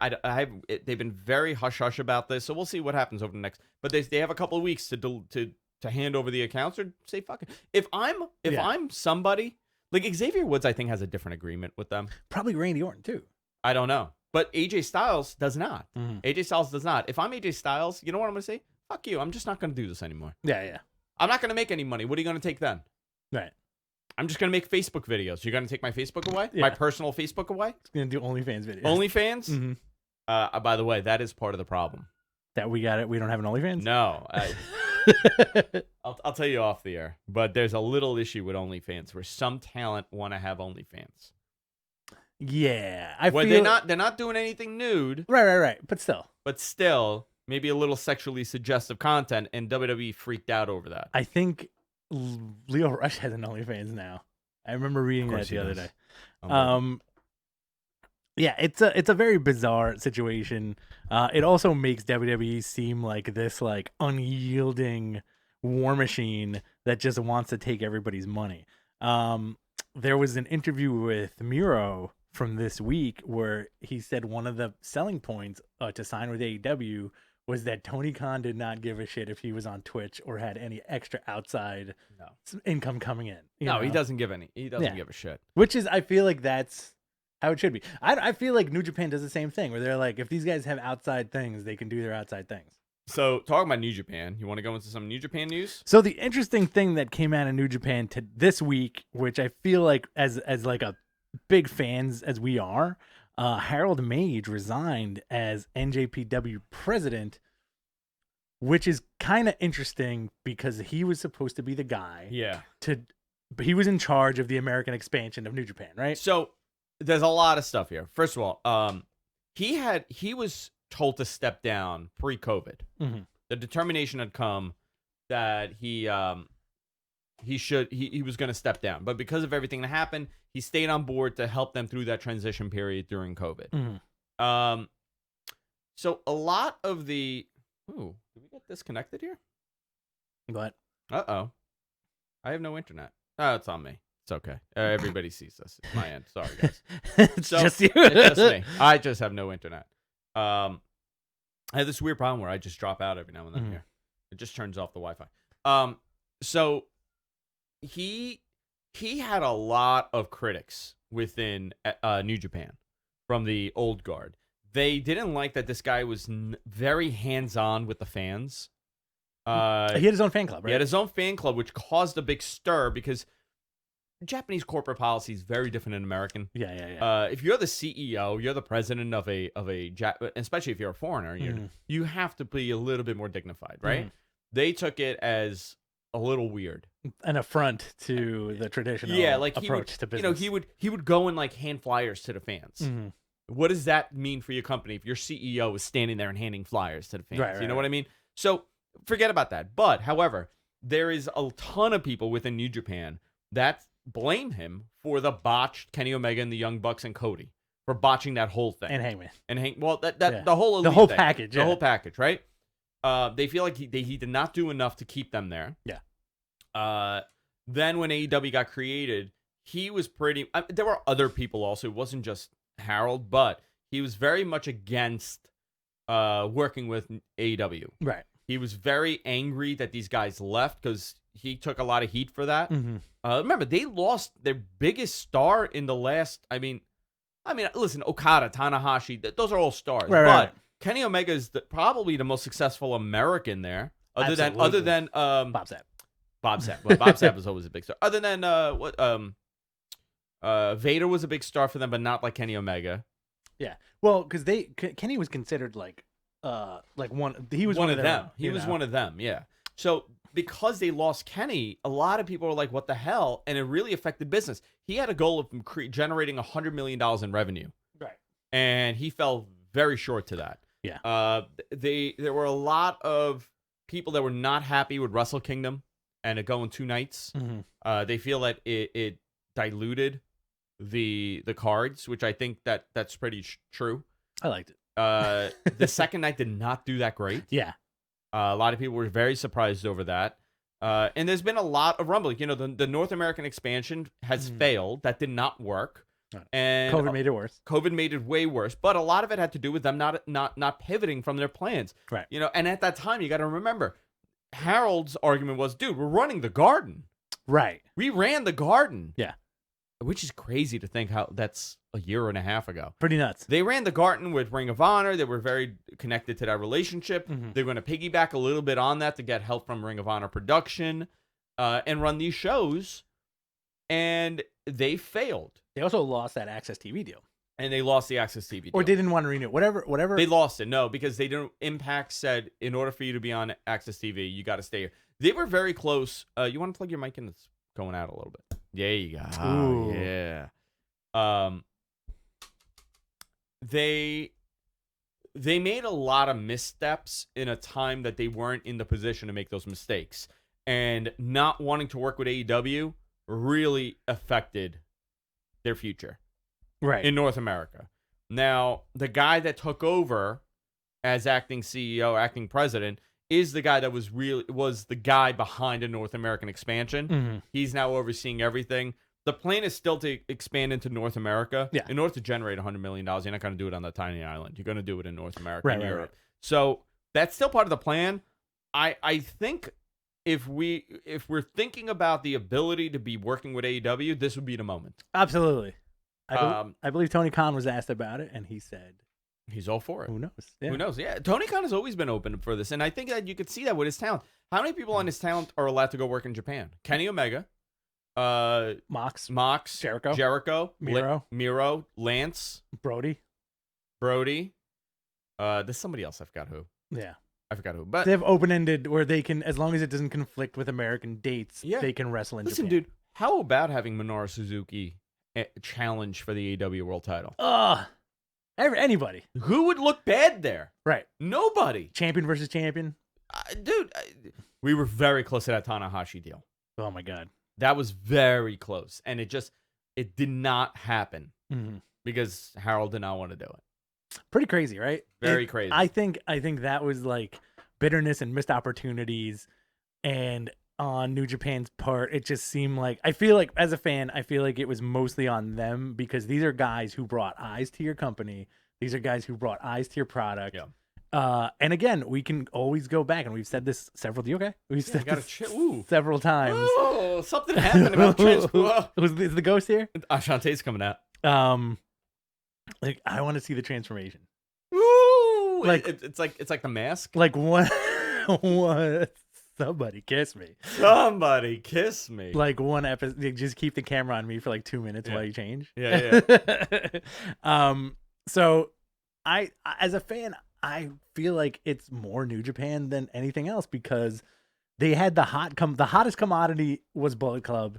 They've been very hush hush about this, so we'll see what happens over the next. But they have a couple of weeks to hand over the accounts or say fuck it. If I'm somebody like Xavier Woods, I think has a different agreement with them. Probably Randy Orton too. I don't know, but AJ Styles does not. Mm-hmm. AJ Styles does not. If I'm AJ Styles, you know what I'm gonna say? Fuck you. I'm just not gonna do this anymore. Yeah. I'm not gonna make any money. What are you gonna take then? Right. I'm just gonna make Facebook videos. You're gonna take my Facebook away? Yeah. My personal Facebook away? It's gonna do OnlyFans videos. OnlyFans? Mm-hmm. By the way, that is part of the problem. That we got it. We don't have an OnlyFans. No, I'll tell you off the air. But there's a little issue with OnlyFans where some talent want to have OnlyFans. Yeah, they're not doing anything nude. Right. But still, maybe a little sexually suggestive content, and WWE freaked out over that. I think Leo Rush has an OnlyFans now. I remember reading that the other day. Yeah, it's a very bizarre situation. It also makes WWE seem like this like unyielding war machine that just wants to take everybody's money. There was an interview with Miro from this week where he said one of the selling points to sign with AEW was that Tony Khan did not give a shit if he was on Twitch or had any extra outside income coming in. He doesn't give any. He doesn't give a shit. Which is, I feel like that's how it should be. I feel like New Japan does the same thing where they're like, if these guys have outside things, they can do their outside things. So, talking about New Japan, you want to go into some New Japan news? So, the interesting thing that came out of New Japan this week, which I feel like as like a big fans as we are, Harold Mage resigned as NJPW president, which is kind of interesting because he was supposed to be the guy. Yeah. He was in charge of the American expansion of New Japan, right? So, there's a lot of stuff here. First of all, he was told to step down pre-COVID. Mm-hmm. The determination had come that he was going to step down, but because of everything that happened, he stayed on board to help them through that transition period during COVID. Mm-hmm. So a lot of the did we get disconnected here? What? I have no internet. Oh, it's on me. It's okay. Everybody sees this. It's my end. Sorry, guys. It's just you. It's just me. I just have no internet. I have this weird problem where I just drop out every now and then here. It just turns off the Wi-Fi. So he had a lot of critics within New Japan from the old guard. They didn't like that this guy was very hands-on with the fans. He had his own fan club, right? He had his own fan club, which caused a big stir because Japanese corporate policy is very different than American. Yeah. If you're the CEO, you're the president of a especially if you're a foreigner, you have to be a little bit more dignified, right? They took it as a little weird, an affront to the traditional approach to business. He would go and like hand flyers to the fans. Mm-hmm. What does that mean for your company if your CEO is standing there and handing flyers to the fans? Right, you know what I mean? So forget about that. But however, there is a ton of people within New Japan that blame him for the botched Kenny Omega and the Young Bucks and Cody for botching that whole thing. And Hangman. The whole elite the whole thing. package. The whole package, right? They feel like he did not do enough to keep them there. Yeah. Then when AEW got created, he was pretty. There were other people also. It wasn't just Harold, but he was very much against working with AEW. Right. He was very angry that these guys left because he took a lot of heat for that. Mm-hmm. Remember, they lost their biggest star in the last. I mean, listen, Okada, Tanahashi, those are all stars. Right. Kenny Omega is probably the most successful American there, other than Bob Sapp. Bob Sapp. Well, Bob Sapp was always a big star. Other than Vader was a big star for them, but not like Kenny Omega. Yeah. Well, because Kenny was considered like one. He was one of them. He was one of them. Yeah. So because they lost Kenny, a lot of people were like, "What the hell?" And it really affected business. He had a goal of generating $100 million in revenue, right? And he fell very short to that. Yeah. There were a lot of people that were not happy with Wrestle Kingdom and it going 2 nights. Mm-hmm. They feel that it diluted the cards, which I think that's pretty true. I liked it. The second night did not do that great. Yeah. A lot of people were very surprised over that. And there's been a lot of rumbling. The North American expansion has failed. That did not work. And COVID made it worse. COVID made it way worse, but a lot of it had to do with them not pivoting from their plans. Right. You know, and at that time, you got to remember, Harold's argument was, dude, we're running the Garden. Right. We ran the Garden. Yeah. Which is crazy to think how that's a year and a half ago. Pretty nuts. They ran the Garden with Ring of Honor. They were very connected to that relationship. They're going to piggyback a little bit on that to get help from Ring of Honor production and run these shows. And they failed. They also lost that Access TV deal. And they lost the Access TV deal. Or they didn't want to renew. Whatever. They lost it. No, because they didn't. Impact said, in order for you to be on Access TV, you got to stay here. They were very close. You want to plug your mic in? It's going out a little bit. There you go. Ooh. Yeah. They made a lot of missteps in a time that they weren't in the position to make those mistakes. And not wanting to work with AEW really affected their future. Right. In North America. Now, the guy that took over as acting CEO, acting president, is the guy that was the guy behind the North American expansion. He's now overseeing everything. The plan is still to expand into North America. Yeah. In order to generate $100 million, you're not going to do it on that tiny island. You're going to do it in North America and Europe. Right. So that's still part of the plan. I think if we're thinking about the ability to be working with AEW, this would be the moment. Absolutely. I believe Tony Khan was asked about it, and he said he's all for it. Who knows? Yeah. Who knows? Yeah, Tony Khan has always been open for this, and I think that you could see that with his talent. How many people on his talent are allowed to go work in Japan? Kenny Omega, Mox, Jericho, Miro, Lance, Brody. There's somebody else. I forgot who. Yeah. I forgot who. But they have open-ended where they can, as long as it doesn't conflict with American dates, they can wrestle in Japan. Dude, how about having Minoru Suzuki challenge for the AEW World Title? Anybody. Who would look bad there? Right. Nobody. Champion versus champion. Dude, we were very close to that Tanahashi deal. Oh, my God. That was very close. And it did not happen because Harold did not want to do it. Pretty crazy, right? Very crazy. I think that was like bitterness and missed opportunities. And on New Japan's part, it just seemed like, I feel like as a fan, I feel like it was mostly on them because these are guys who brought eyes to your company. These are guys who brought eyes to your product. Yeah. And again, we can always go back, and we've said this several. You okay? We've said this several times. Oh, something happened about Is the ghost here? Ashante's coming out. Like I want to see the transformation. Ooh, like it's like the mask. Like what? Somebody kiss me. Somebody kiss me. Like one episode, just keep the camera on me for like 2 minutes while you change. Yeah. So I, as a fan, I feel like it's more New Japan than anything else because they had the hottest commodity was Bullet Club,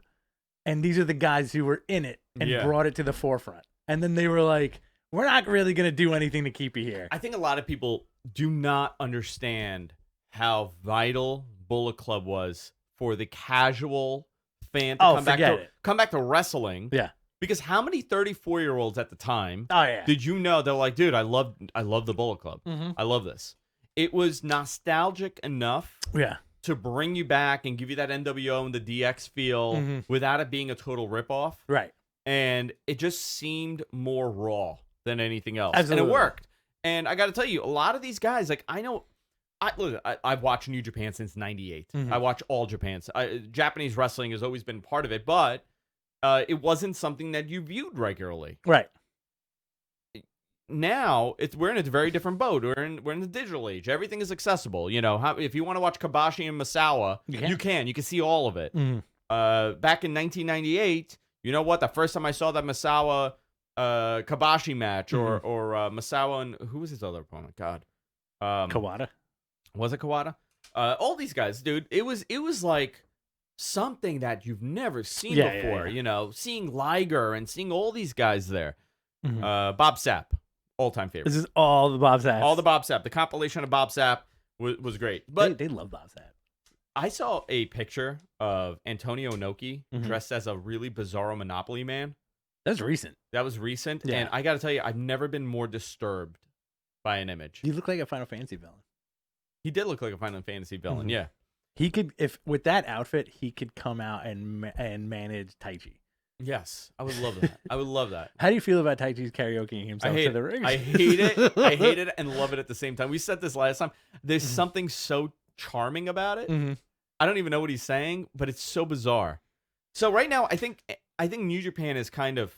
and these are the guys who were in it and brought it to the forefront. And then they were like, we're not really going to do anything to keep you here. I think a lot of people do not understand how vital Bullet Club was for the casual fan to come back to wrestling. Yeah. Because how many 34-year-olds at the time did you know they're like, dude, I love the Bullet Club. Mm-hmm. I love this. It was nostalgic enough to bring you back and give you that NWO and the DX feel without it being a total ripoff. Right. And it just seemed more raw than anything else. Absolutely. And it worked. And I got to tell you, a lot of these guys, like I've watched New Japan since 98. I watch all Japan. Japanese wrestling has always been part of it, but it wasn't something that you viewed regularly. Right. Now we're in a very different boat. We're in the digital age. Everything is accessible. You know, if you want to watch Kabashi and Misawa, you can. You can see all of it. Back in 1998, you know what? The first time I saw that Misawa Kabashi match or Misawa and who was his other opponent? God, Kawada. Was it Kawada? All these guys, dude. It was like something that you've never seen before. You know, seeing Liger and seeing all these guys there. Bob Sapp, all-time favorite. This is all the Bob Sapp. All the Bob Sapp. The compilation of Bob Sapp was great. But they love Bob Sapp. I saw a picture of Antonio Inoki dressed as a really bizarro Monopoly man. That's recent. That was recent. Yeah. And I got to tell you, I've never been more disturbed by an image. He looked like a Final Fantasy villain. He did look like a Final Fantasy villain, yeah. He could, if with that outfit, he could come out and manage Taichi. Yes, I would love that. I would love that. How do you feel about Taichi's karaokeing himself to the ring? I hate it. I hate it and love it at the same time. We said this last time. There's something so charming about it. I don't even know what he's saying, but it's so bizarre. So right now, I think New Japan is kind of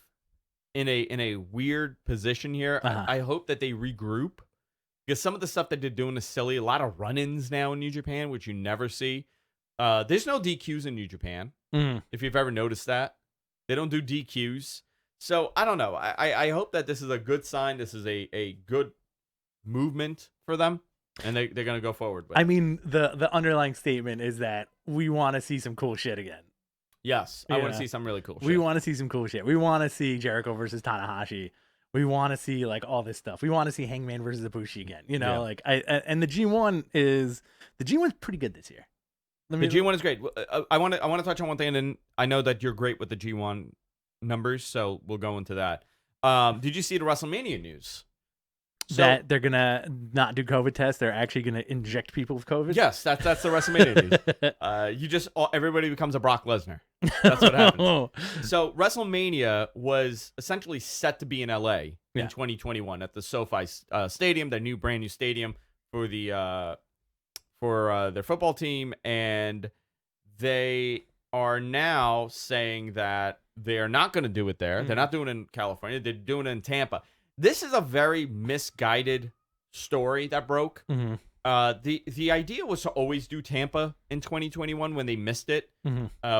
in a weird position here. I hope that they regroup because some of the stuff that they're doing is silly. A lot of run-ins now in New Japan, which you never see. There's no DQs in New Japan. If you've ever noticed that, they don't do DQs. So I don't know. I hope that this is a good sign. This is a good movement for them, and they're gonna go forward with it. I mean, the underlying statement is that we want to see some cool shit again. Yes, I want to see some really cool shit. We want to see some cool shit. We want to see Jericho versus Tanahashi. We want to see like all this stuff. We want to see Hangman versus Ibushi again. You know, and the G1's pretty good this year. The G1 is great. I want to touch on one thing, and then I know that you're great with the G1 numbers, so we'll go into that. Did you see the WrestleMania news? That they're gonna not do COVID tests. They're actually gonna inject people with COVID. Yes, that's the WrestleMania news. Everybody becomes a Brock Lesnar. That's what happens. So WrestleMania was essentially set to be in LA in 2021 at the SoFi Stadium, the brand new stadium for the for their football team, and they are now saying that they are not going to do it there. They're not doing it in California. They're doing it in Tampa. This is a very misguided story that broke. The idea was to always do Tampa in 2021 when they missed it.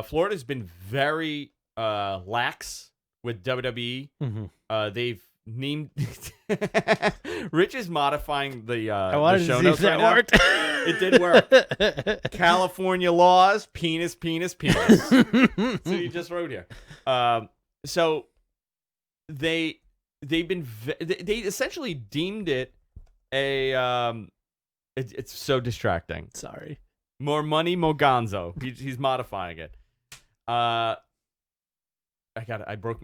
Florida's been very lax with WWE. They've named Rich is modifying the show notes right now. Worked. It did work. California laws, penis. So you just wrote here. So they essentially deemed it a it's so distracting. Sorry. More money, more gonzo. He's modifying it.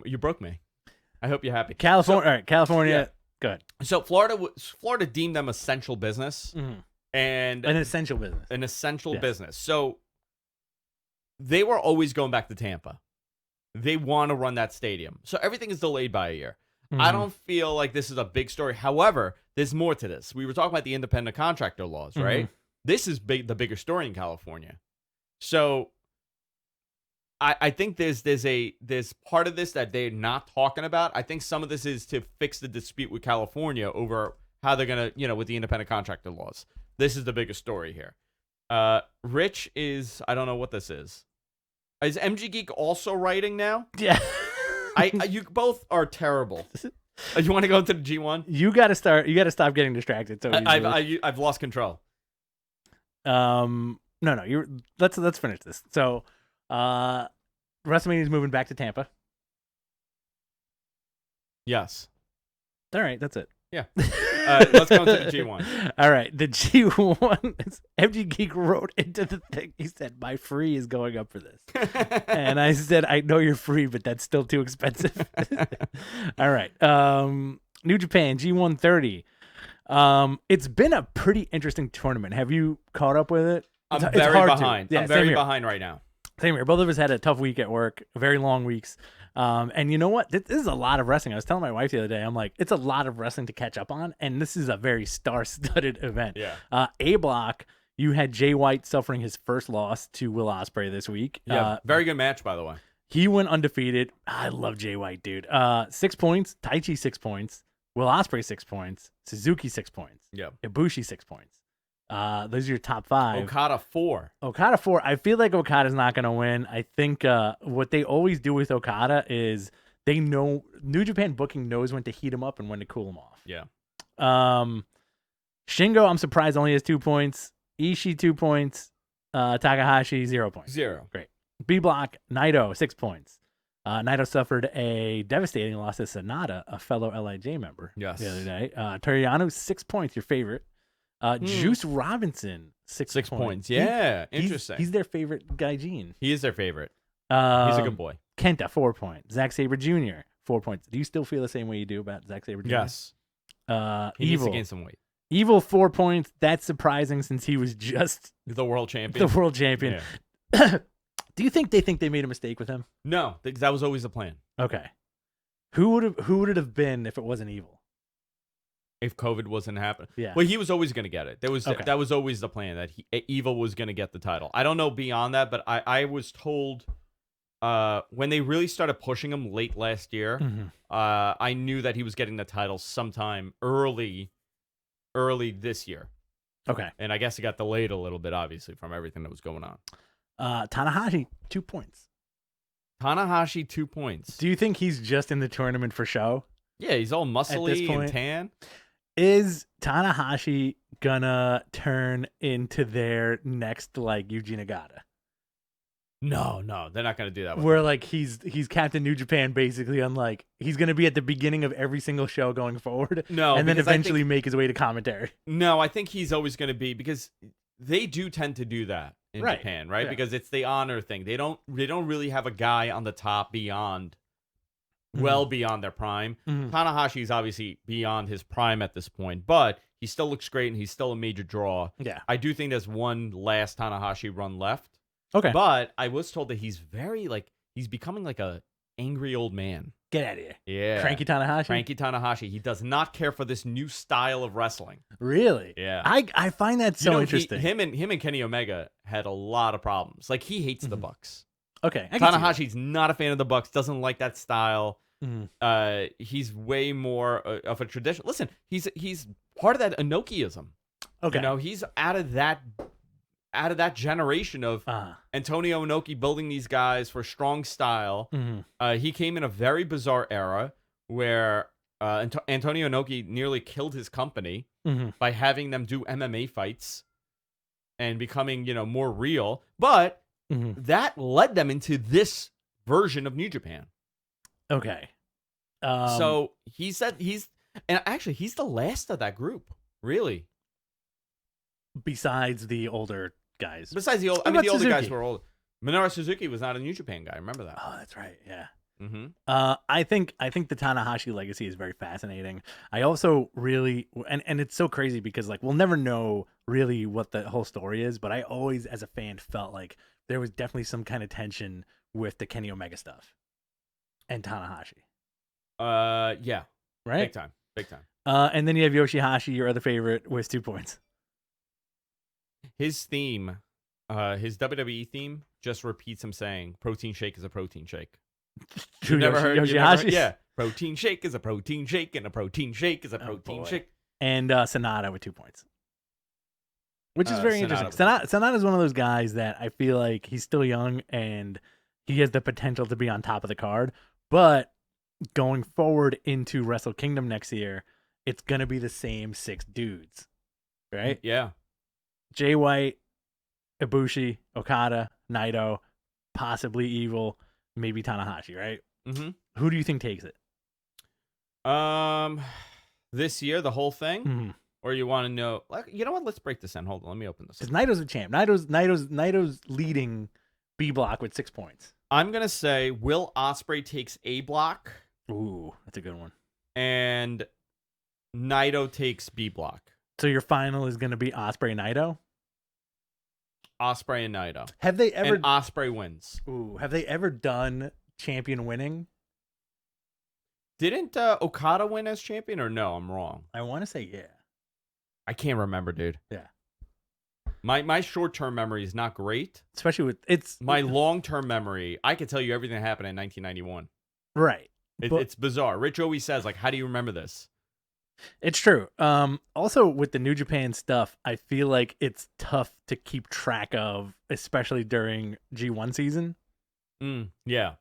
You broke me. I hope you're happy. California. All right, California. Yeah. Good. So Florida deemed them essential business, and an essential business. An essential business. So they were always going back to Tampa. They want to run that stadium. So everything is delayed by a year. I don't feel like this is a big story. However, there's more to this. We were talking about the independent contractor laws, right? This is the bigger story in California. So I think there's part of this that they're not talking about. I think some of this is to fix the dispute with California over how they're going to, with the independent contractor laws. This is the biggest story here. Rich is, I don't know what this is. Is MG Geek also writing now? Yeah. You both are terrible. You want to go into the G1? You got to start. You got to stop getting distracted. So I've lost control. No. Let's finish this. So, WrestleMania is moving back to Tampa. Yes. All right, that's it. Yeah. Let's go into the G1. All right, the G1. MG Geek wrote into the thing. He said, "My free is going up for this," and I said, "I know you're free, but that's still too expensive." All right. New Japan G130. It's been a pretty interesting tournament. Have you caught up with it? I'm very behind. Yeah, I'm very behind right now. Same here. Both of us had a tough week at work, very long weeks. And you know what? This is a lot of wrestling. I was telling my wife the other day, I'm like, it's a lot of wrestling to catch up on. And this is a very star-studded event. Yeah. A block, you had Jay White suffering his first loss to Will Ospreay this week. Yeah. Very good match, by the way. He went undefeated. I love Jay White, dude. 6 points. Taichi 6 points. Will Ospreay 6 points. Suzuki 6 points. Yeah. Ibushi 6 points. Those are your top 5. Okada 4. Okada 4. I feel like Okada's not going to win. I think what they always do with Okada is they know New Japan booking knows when to heat him up and when to cool him off. Yeah. Shingo, I'm surprised, only has 2 points. Ishii 2 points. Takahashi 0 points. 0. Great. B block, Naito 6 points. Naito suffered a devastating loss to Sonata, a fellow LIJ member. Yes. The other day. Toriano 6 points, your favorite. Juice Robinson, 6 points. Yeah, interesting. He's their favorite guy, Gene. He is their favorite. He's a good boy. Kenta, 4 points. Zack Sabre Jr., 4 points. Do you still feel the same way you do about Zack Sabre Jr.? Yes. He needs to gain some weight. Evil, 4 points. That's surprising since he was just the world champion. The world champion. Yeah. Do you think they made a mistake with him? No, that was always the plan. Okay. Who would it have been if it wasn't Evil? If COVID wasn't happening. Yeah. Well, he was always going to get it. Okay. That was always the plan, that Evil was going to get the title. I don't know beyond that, but I was told when they really started pushing him late last year, I knew that he was getting the title sometime early this year. Okay. And I guess it got delayed a little bit, obviously, from everything that was going on. Tanahashi, 2 points. Tanahashi, 2 points. Do you think he's just in the tournament for show? Yeah, he's all muscly and tan. Is Tanahashi gonna turn into their next like Yuji Nagata? No, they're not gonna do that. Where like he's Captain New Japan basically, on like he's gonna be at the beginning of every single show going forward. No, and then eventually make his way to commentary. No, I think he's always gonna be, because they do tend to do that in Japan, right? Yeah. Because it's the honor thing. They don't really have a guy on the top beyond. Well beyond their prime. Tanahashi is obviously beyond his prime at this point, but he still looks great and he's still a major draw. Yeah. I do think there's one last Tanahashi run left. Okay. But I was told that he's he's becoming like a angry old man. Get out of here. Yeah. Cranky Tanahashi? Cranky Tanahashi. He does not care for this new style of wrestling. Really? Yeah. I find that so interesting. Him and Kenny Omega had a lot of problems. Like, he hates the Bucks. Okay. Tanahashi's not a fan of the Bucks, doesn't like that style. He's way more of a tradition. Listen, he's part of that Inokiism. Okay. You know, he's out of that generation of Antonio Inoki building these guys for strong style. He came in a very bizarre era where Antonio Inoki nearly killed his company by having them do MMA fights and becoming, more real. But that led them into this version of New Japan. Okay. So he said he's the last of that group, really. Besides the older guys. Besides the older guys were old. Minoru Suzuki was not a New Japan guy. Remember that? Oh, that's right. Yeah. I think the Tanahashi legacy is very fascinating. I also really, and it's so crazy because like we'll never know really what the whole story is, but I always, as a fan, felt like there was definitely some kind of tension with the Kenny Omega stuff and Tanahashi. Yeah. Right? Big time. And then you have Yoshihashi, your other favorite, with 2 points. His theme, his WWE theme, just repeats him saying, "Protein shake is a protein shake." You never heard Yoshihashi? Yeah. Protein shake is a protein shake, and a protein shake is a protein shake. And Sonata with 2 points. Which is very interesting. Sonata is one of those guys that I feel like he's still young and he has the potential to be on top of the card. But going forward into Wrestle Kingdom next year, it's going to be the same 6 dudes. Right? Yeah. Jay White, Ibushi, Okada, Naito, possibly Evil, maybe Tanahashi, right? Who do you think takes it? This year, the whole thing? Or you want to know? Like, you know what? Let's break this in. Hold on, let me open this. Because Naito's a champ. Naito's leading B block with 6 points. I'm gonna say Will Ospreay takes A block. Ooh, that's a good one. And Naito takes B block. So your final is gonna be Ospreay Naito. Ospreay and Naito. Have they ever? And Ospreay wins. Ooh, have they ever done champion winning? Didn't Okada win as champion, or no? I'm wrong. I want to say yeah. I can't remember, dude. Yeah. My short-term memory is not great. Especially with my long-term memory, I can tell you everything that happened in 1991. Right. It's bizarre. Rich always says, like, how do you remember this? It's true. Also, with the New Japan stuff, I feel like it's tough to keep track of, especially during G1 season. Yeah.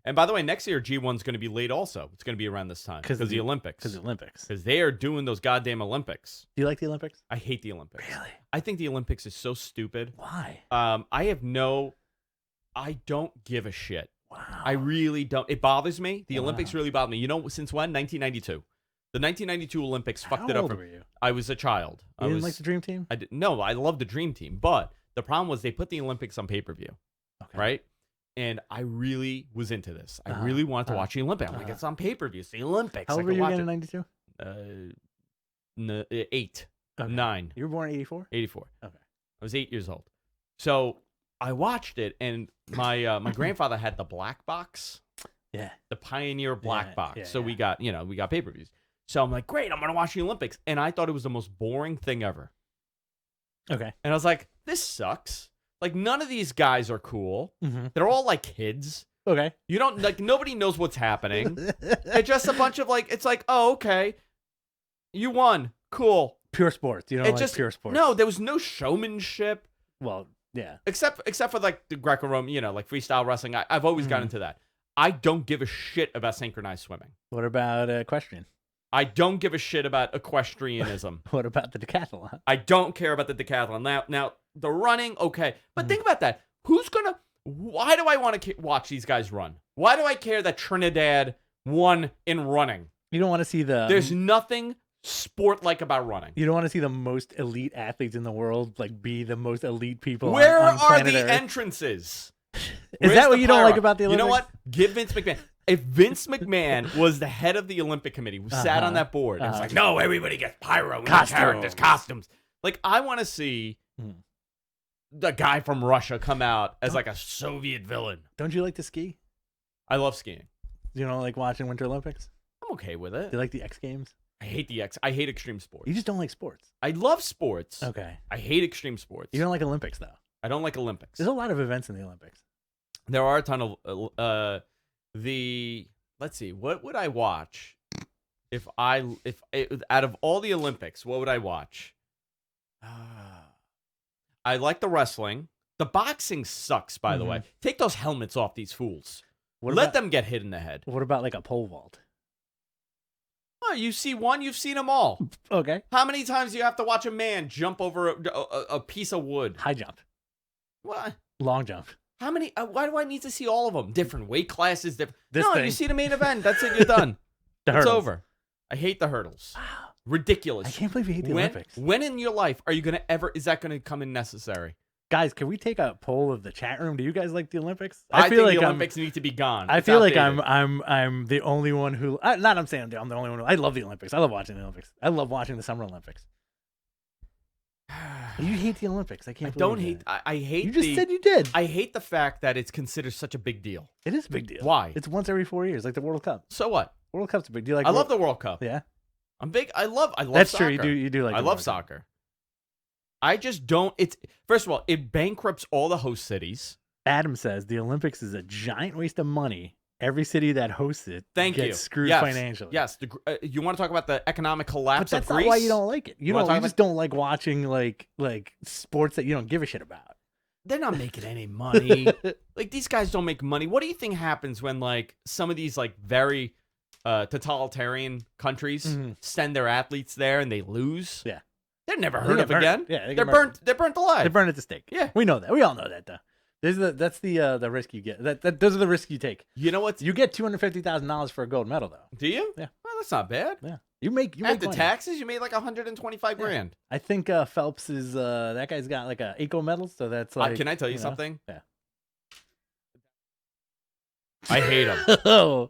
And by the way, next year, G1's going to be late also. It's going to be around this time. Because of the Olympics. Because they are doing those goddamn Olympics. Do you like the Olympics? I hate the Olympics. Really? I think the Olympics is so stupid. Why? I don't give a shit. Wow. I really don't. It bothers me. The Olympics really bother me. You know, since when? 1992. The 1992 Olympics fucked it up. How old were you? I was a child. You didn't like the Dream Team? No, I love the Dream Team. But the problem was they put the Olympics on pay-per-view. Okay. Right? And I really was into this. I really wanted to watch the Olympics. I'm like, it's on pay-per-view. It's the Olympics. How old were you again in 92? 8. Okay. 9. You were born in 84? 84. Okay. I was 8 years old. So I watched it, and my my grandfather had the black box. Yeah. The Pioneer black box. Yeah, so yeah. we got pay-per-views. So I'm like, great, I'm going to watch the Olympics. And I thought it was the most boring thing ever. Okay. And I was like, this sucks. Like, none of these guys are cool. Mm-hmm. They're all like kids. Okay. You don't, like, nobody knows what's happening. It's just a bunch of, like, it's like, oh, okay. You won. Cool. Pure sports. You know, like pure sports. No, there was no showmanship. Well, yeah. Except for, like, the Greco-Roman, like, freestyle wrestling. I've always gotten into that. I don't give a shit about synchronized swimming. What about equestrian? I don't give a shit about equestrianism. What about the decathlon? I don't care about the decathlon. Now the running, okay. But think about that. Why do I want to watch these guys run? Why do I care that Trinidad won in running? You don't want to see There's nothing sport-like about running. You don't want to see the most elite athletes in the world like be the most elite people. Where on are planet the Earth. entrances? Is that what you don't like about the Olympics? You know what? Give Vince McMahon. If Vince McMahon was the head of the Olympic Committee, who sat on that board, and was like, no, everybody gets pyro, characters, costumes. Like, I want to see the guy from Russia come out as like a Soviet villain. Don't you like to ski? I love skiing. You don't like watching Winter Olympics? I'm okay with it. Do you like the X Games? I hate extreme sports. You just don't like sports. I love sports. Okay. I hate extreme sports. You don't like Olympics, though? I don't like Olympics. There's a lot of events in the Olympics. There are a ton of let's see, what would I watch if out of all the Olympics, what would I watch? I like the wrestling. The boxing sucks, by the way. Take those helmets off these fools. Let them get hit in the head. What about like a pole vault? Oh, you see one, you've seen them all. Okay. How many times do you have to watch a man jump over a piece of wood? High jump. What? Long jump. How many? Why do I need to see all of them? Different weight classes. You see the main event. That's it. You're done. It's over. I hate the hurdles. Wow. Ridiculous. I can't believe you hate the Olympics. When in your life are you going to is that going to come in necessary? Guys, can we take a poll of the chat room? Do you guys like the Olympics? I feel like the Olympics need to be gone. I feel like I'm the only one who I'm saying I'm the only one. I love the Olympics. I love watching the Olympics. I love watching the Summer Olympics. You hate the Olympics. I can't. I hate. You just said you did. I hate the fact that it's considered such a big deal. It is a big deal. Why? It's once every 4 years, like the World Cup. So what? World Cup's a big deal. Like I love the World Cup. Yeah. I'm big. I love. That's soccer. true. You do like. I love soccer. I just don't. It's first of all, it bankrupts all the host cities. Adam says the Olympics is a giant waste of money. Every city that hosts it gets screwed financially. Yes. You want to talk about the economic collapse but of Greece? That's not why you don't like it. You just don't like watching like sports that you don't give a shit about. They're not making any money. Like, these guys don't make money. What do you think happens when like some of these like very totalitarian countries send their athletes there and they lose? Yeah. They're never heard of again. Yeah, they're burnt. They're burnt alive. They burn at the stake. Yeah, we know that. We all know that, though. That's the risk you get. Those are the risks you take. You know what? You get $250,000 for a gold medal, though. Do you? Yeah. Well, that's not bad. Yeah. You make after money. taxes, you made like 125 grand. I think Phelps is that guy's got like 8 gold medals, so that's like. Can I tell you something? Yeah. I hate him. Oh.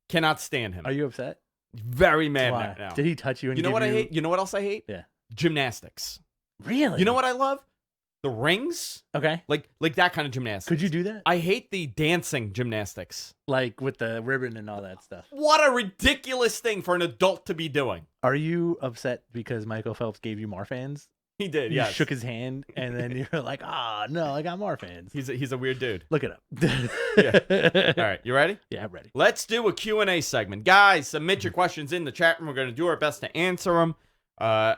Cannot stand him. Are you upset? Very mad now. Did he touch you? And you know what I hate? You know what else I hate? Yeah. Gymnastics. Really? You know what I love? The rings. Okay. Like that kind of gymnastics. Could you do that? I hate the dancing gymnastics. Like with the ribbon and all that stuff. What a ridiculous thing for an adult to be doing. Are you upset because Michael Phelps gave you Marfans? He did, You shook his hand, and then you're like, no, I got Marfans. He's a weird dude. Look it up. Yeah. All right, you ready? Yeah, I'm ready. Let's do a Q&A segment. Guys, submit your questions in the chat room. We're going to do our best to answer them.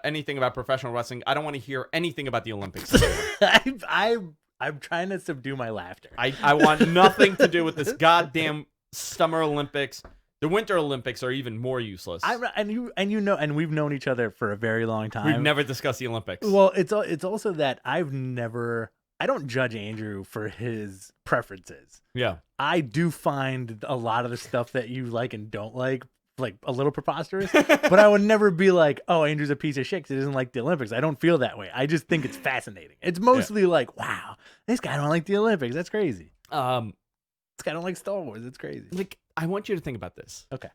Anything about professional wrestling. I don't want to hear anything about the Olympics. I'm trying to subdue my laughter. I want nothing to do with this goddamn Summer Olympics. The Winter Olympics are even more useless. And we've known each other for a very long time. We've never discussed the Olympics. Well, it's also that I don't judge Andrew for his preferences. Yeah. I do find a lot of the stuff that you like and don't like a little preposterous, but I would never be like, oh, Andrew's a piece of shit because he doesn't like the Olympics. I don't feel that way. I just think it's fascinating. It's mostly like, wow, this guy don't like the Olympics. That's crazy. This guy don't like Star Wars. It's crazy. Like, I want you to think about this. Okay.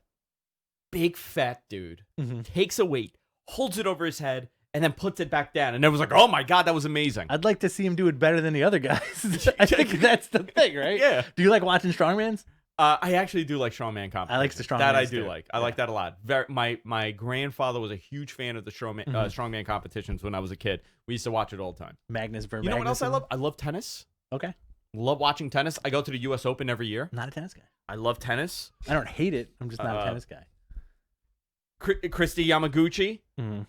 Big fat dude takes a weight, holds it over his head, and then puts it back down. And it was like, oh my God, that was amazing. I'd like to see him do it better than the other guys. I think that's the thing, right? Yeah. Do you like watching strongmans? I actually do like strongman competition. I like the strongman. That I do like. I like that a lot. My grandfather was a huge fan of the strongman competitions when I was a kid. We used to watch it all the time. Magnus versus You know what else I love? I love tennis. Okay. Love watching tennis. I go to the U.S. Open every year. Not a tennis guy. I love tennis. I don't hate it. I'm just not a tennis guy. Christy Yamaguchi. Mm-hmm.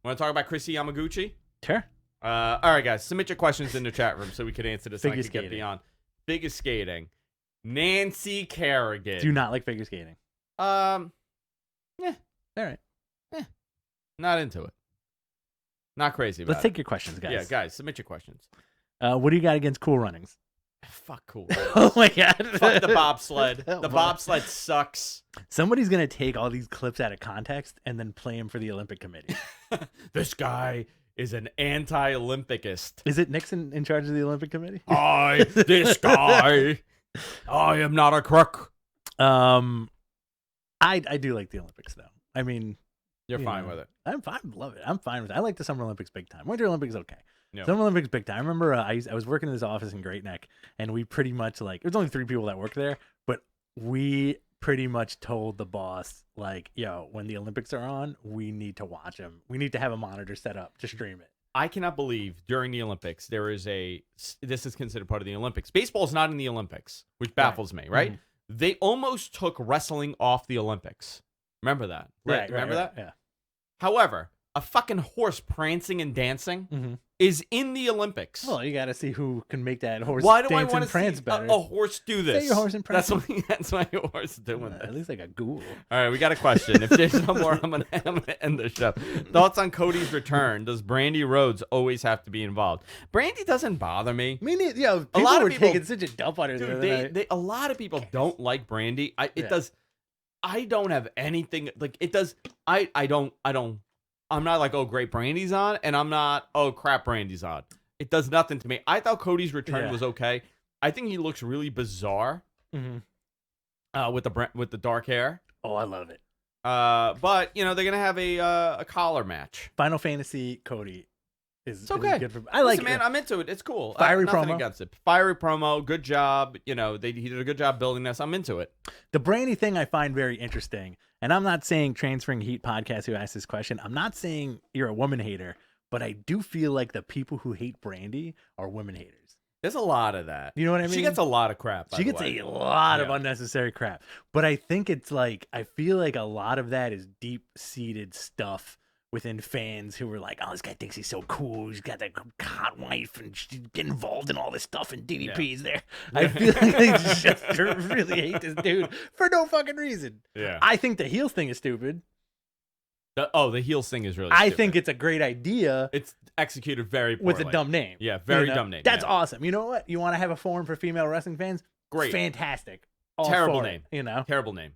Want to talk about Christy Yamaguchi? Sure. All right, guys. Submit your questions in the chat room so we can answer this. Figure and I can get skating. beyond. Figure skating. Nancy Kerrigan. Do you not like figure skating? Yeah. All right. Not into it. Not crazy about Let's take your questions, guys. Yeah, guys, submit your questions. What do you got against Cool Runnings? Fuck Cool Oh my God. Fuck the bobsled. The bobsled sucks. Somebody's going to take all these clips out of context and then play them for the Olympic Committee. This guy is an anti-Olympicist. Is it Nixon in charge of the Olympic Committee? This guy. I am not a crook. I do like the Olympics, though. I mean, You're fine with it. I'm fine. Love it. I'm fine with it. I like the Summer Olympics big time. Winter Olympics, okay. No. Summer Olympics big time. I remember I was working in this office in Great Neck, and we pretty much there's only 3 people that work there, but we pretty much told the boss, like, yo, when the Olympics are on, we need to watch them. We need to have a monitor set up to stream it. I cannot believe during the Olympics this is considered part of the Olympics. Baseball's not in the Olympics, which baffles me, right? Mm-hmm. They almost took wrestling off the Olympics. Remember that? Right. Remember that? Yeah. However, a fucking horse prancing and dancing is in the Olympics. Well, you got to see who can make that horse Why do I dance want and to prance see better. a horse do this? Say your horse and prance. That's why your horse is doing this. At least like a ghoul. All right, we got a question. If there's no more, I'm gonna end the show. Thoughts on Cody's return? Does Brandy Rhodes always have to be involved? Brandy doesn't bother me. I mean, people a lot of were people taking such a dump on her. Dude, a lot of people don't like Brandy. I don't have anything like it does. I'm not like, oh, great, Brandy's on, and I'm not, oh, crap, Brandy's on. It does nothing to me. I thought Cody's return was okay. I think he looks really bizarre with the dark hair. Oh, I love it. But they're gonna have a collar match. Final Fantasy Cody is okay. Good for. I like it, man. I'm into it. It's cool. Fiery nothing promo. Against it. Fiery promo. Good job. He did a good job building this. I'm into it. The Brandy thing I find very interesting, and I'm not saying Transferring Heat podcast who asked this question. I'm not saying you're a woman hater, but I do feel like the people who hate Brandy are women haters. There's a lot of that. You know what I mean? She gets a lot of crap. She gets a lot of unnecessary crap. But I think it's like, I feel like a lot of that is deep-seated stuff within fans who were like, oh, this guy thinks he's so cool. He's got that hot wife and she's getting involved in all this stuff and DDP's there. I feel like they just really hate this dude for no fucking reason. Yeah. I think the heels thing is stupid. The heels thing is really I stupid. think it's a great idea. It's executed very poorly. With a dumb name. Yeah, very dumb name. That's awesome. You know what? You want to have a forum for female wrestling fans? Great. Fantastic. Terrible name. Terrible name.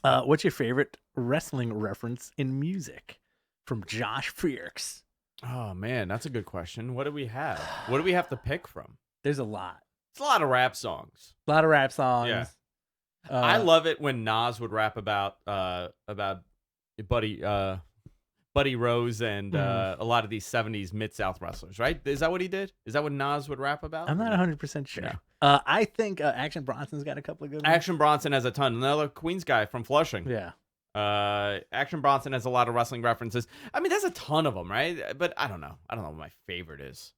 What's your favorite wrestling reference in music? From Josh Freaks. Oh, man, that's a good question. What do we have? What do we have to pick from? There's a lot. It's a lot of rap songs. A lot of rap songs. Yeah. I love it when Nas would rap about Buddy Rose and a lot of these 70s Mid-South wrestlers, right? Is that what he did? Is that what Nas would rap about? I'm not 100% sure. Yeah. I think Action Bronson's got a couple of good ones. Action Bronson has a ton. Another Queens guy from Flushing. Yeah. Action Bronson has a lot of wrestling references. I mean, there's a ton of them, right? But I don't know. I don't know what my favorite is.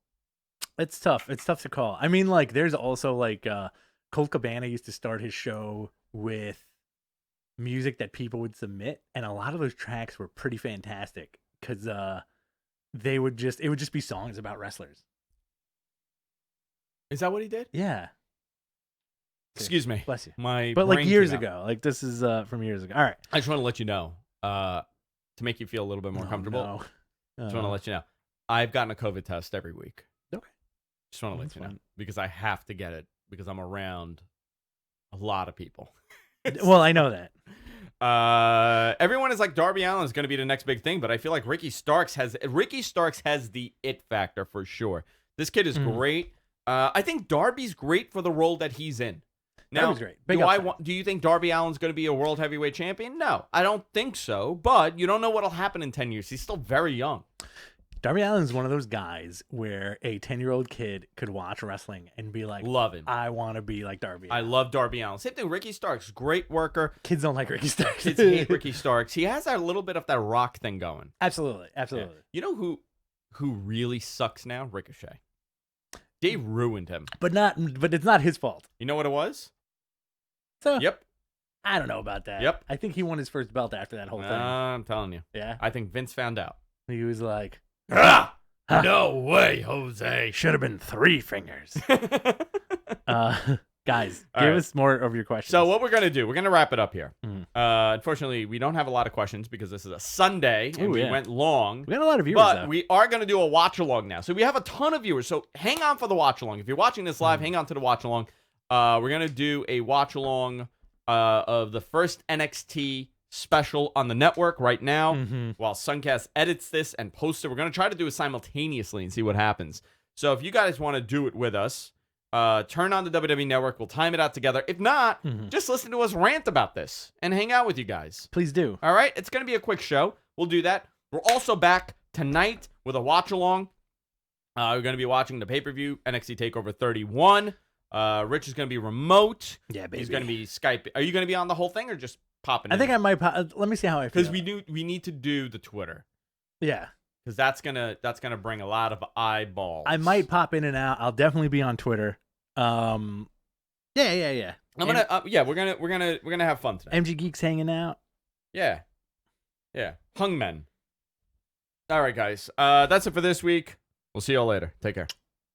It's tough. It's tough to call. I mean, like, there's also, like, Colt Cabana used to start his show with music that people would submit, and a lot of those tracks were pretty fantastic because it would just be songs about wrestlers. Is that what he did? Yeah. Excuse me. Bless you. But like years ago. Like, this is from years ago. All right. I just want to let you know, to make you feel a little bit more comfortable. No. Just want to let you know, I've gotten a COVID test every week. Okay. Just want to let you know because I have to get it because I'm around a lot of people. Well, I know that. Everyone is like Darby Allin is going to be the next big thing, but I feel like Ricky Starks has the it factor for sure. This kid is great. I think Darby's great for the role that he's in. Now, Darby's great. Do you think Darby Allin's going to be a world heavyweight champion? No, I don't think so. But you don't know what'll happen in 10 years. He's still very young. Darby Allin is one of those guys where a 10-year-old kid could watch wrestling and be like, love him. I want to be like Darby Allin. I love Darby Allin. Same thing, Ricky Starks, great worker. Kids don't like Ricky Starks. Kids hate Ricky Starks. He has that little bit of that Rock thing going. Absolutely. Yeah. You know who really sucks now? Ricochet. They ruined him. But it's not his fault. You know what it was? So, yep. I don't know about that. Yep. I think he won his first belt after that whole thing. I'm telling you. Yeah. I think Vince found out. He was like, no way, Jose. Should have been 3 fingers. Guys, All give right. us more of your questions. So what we're going to do, we're going to wrap it up here. Mhm. Unfortunately, we don't have a lot of questions because this is a Sunday and we went long. We got a lot of viewers, But though. we are going to do a watch-along now. So we have a ton of viewers. So hang on for the watch-along. If you're watching this live, hang on to the watch-along. We're going to do a watch-along of the first NXT special on the network right now while Suncast edits this and posts it. We're going to try to do it simultaneously and see what happens. So if you guys want to do it with us, turn on the WWE Network. We'll time it out together. If not, just listen to us rant about this and hang out with you guys. Please do. All right? It's going to be a quick show. We'll do that. We're also back tonight with a watch-along. We're going to be watching the pay-per-view, NXT Takeover 31. Rich is going to be remote. Yeah, baby. He's going to be Skype. Are you going to be on the whole thing or just popping in? I think I might. Let me see how I feel. Because we need to do the Twitter. Yeah. Because that's gonna bring a lot of eyeballs. I might pop in and out. I'll definitely be on Twitter. Yeah. I'm gonna we're gonna have fun today. MG Geeks hanging out. Yeah. Hungmen. All right, guys. That's it for this week. We'll see y'all later. Take care.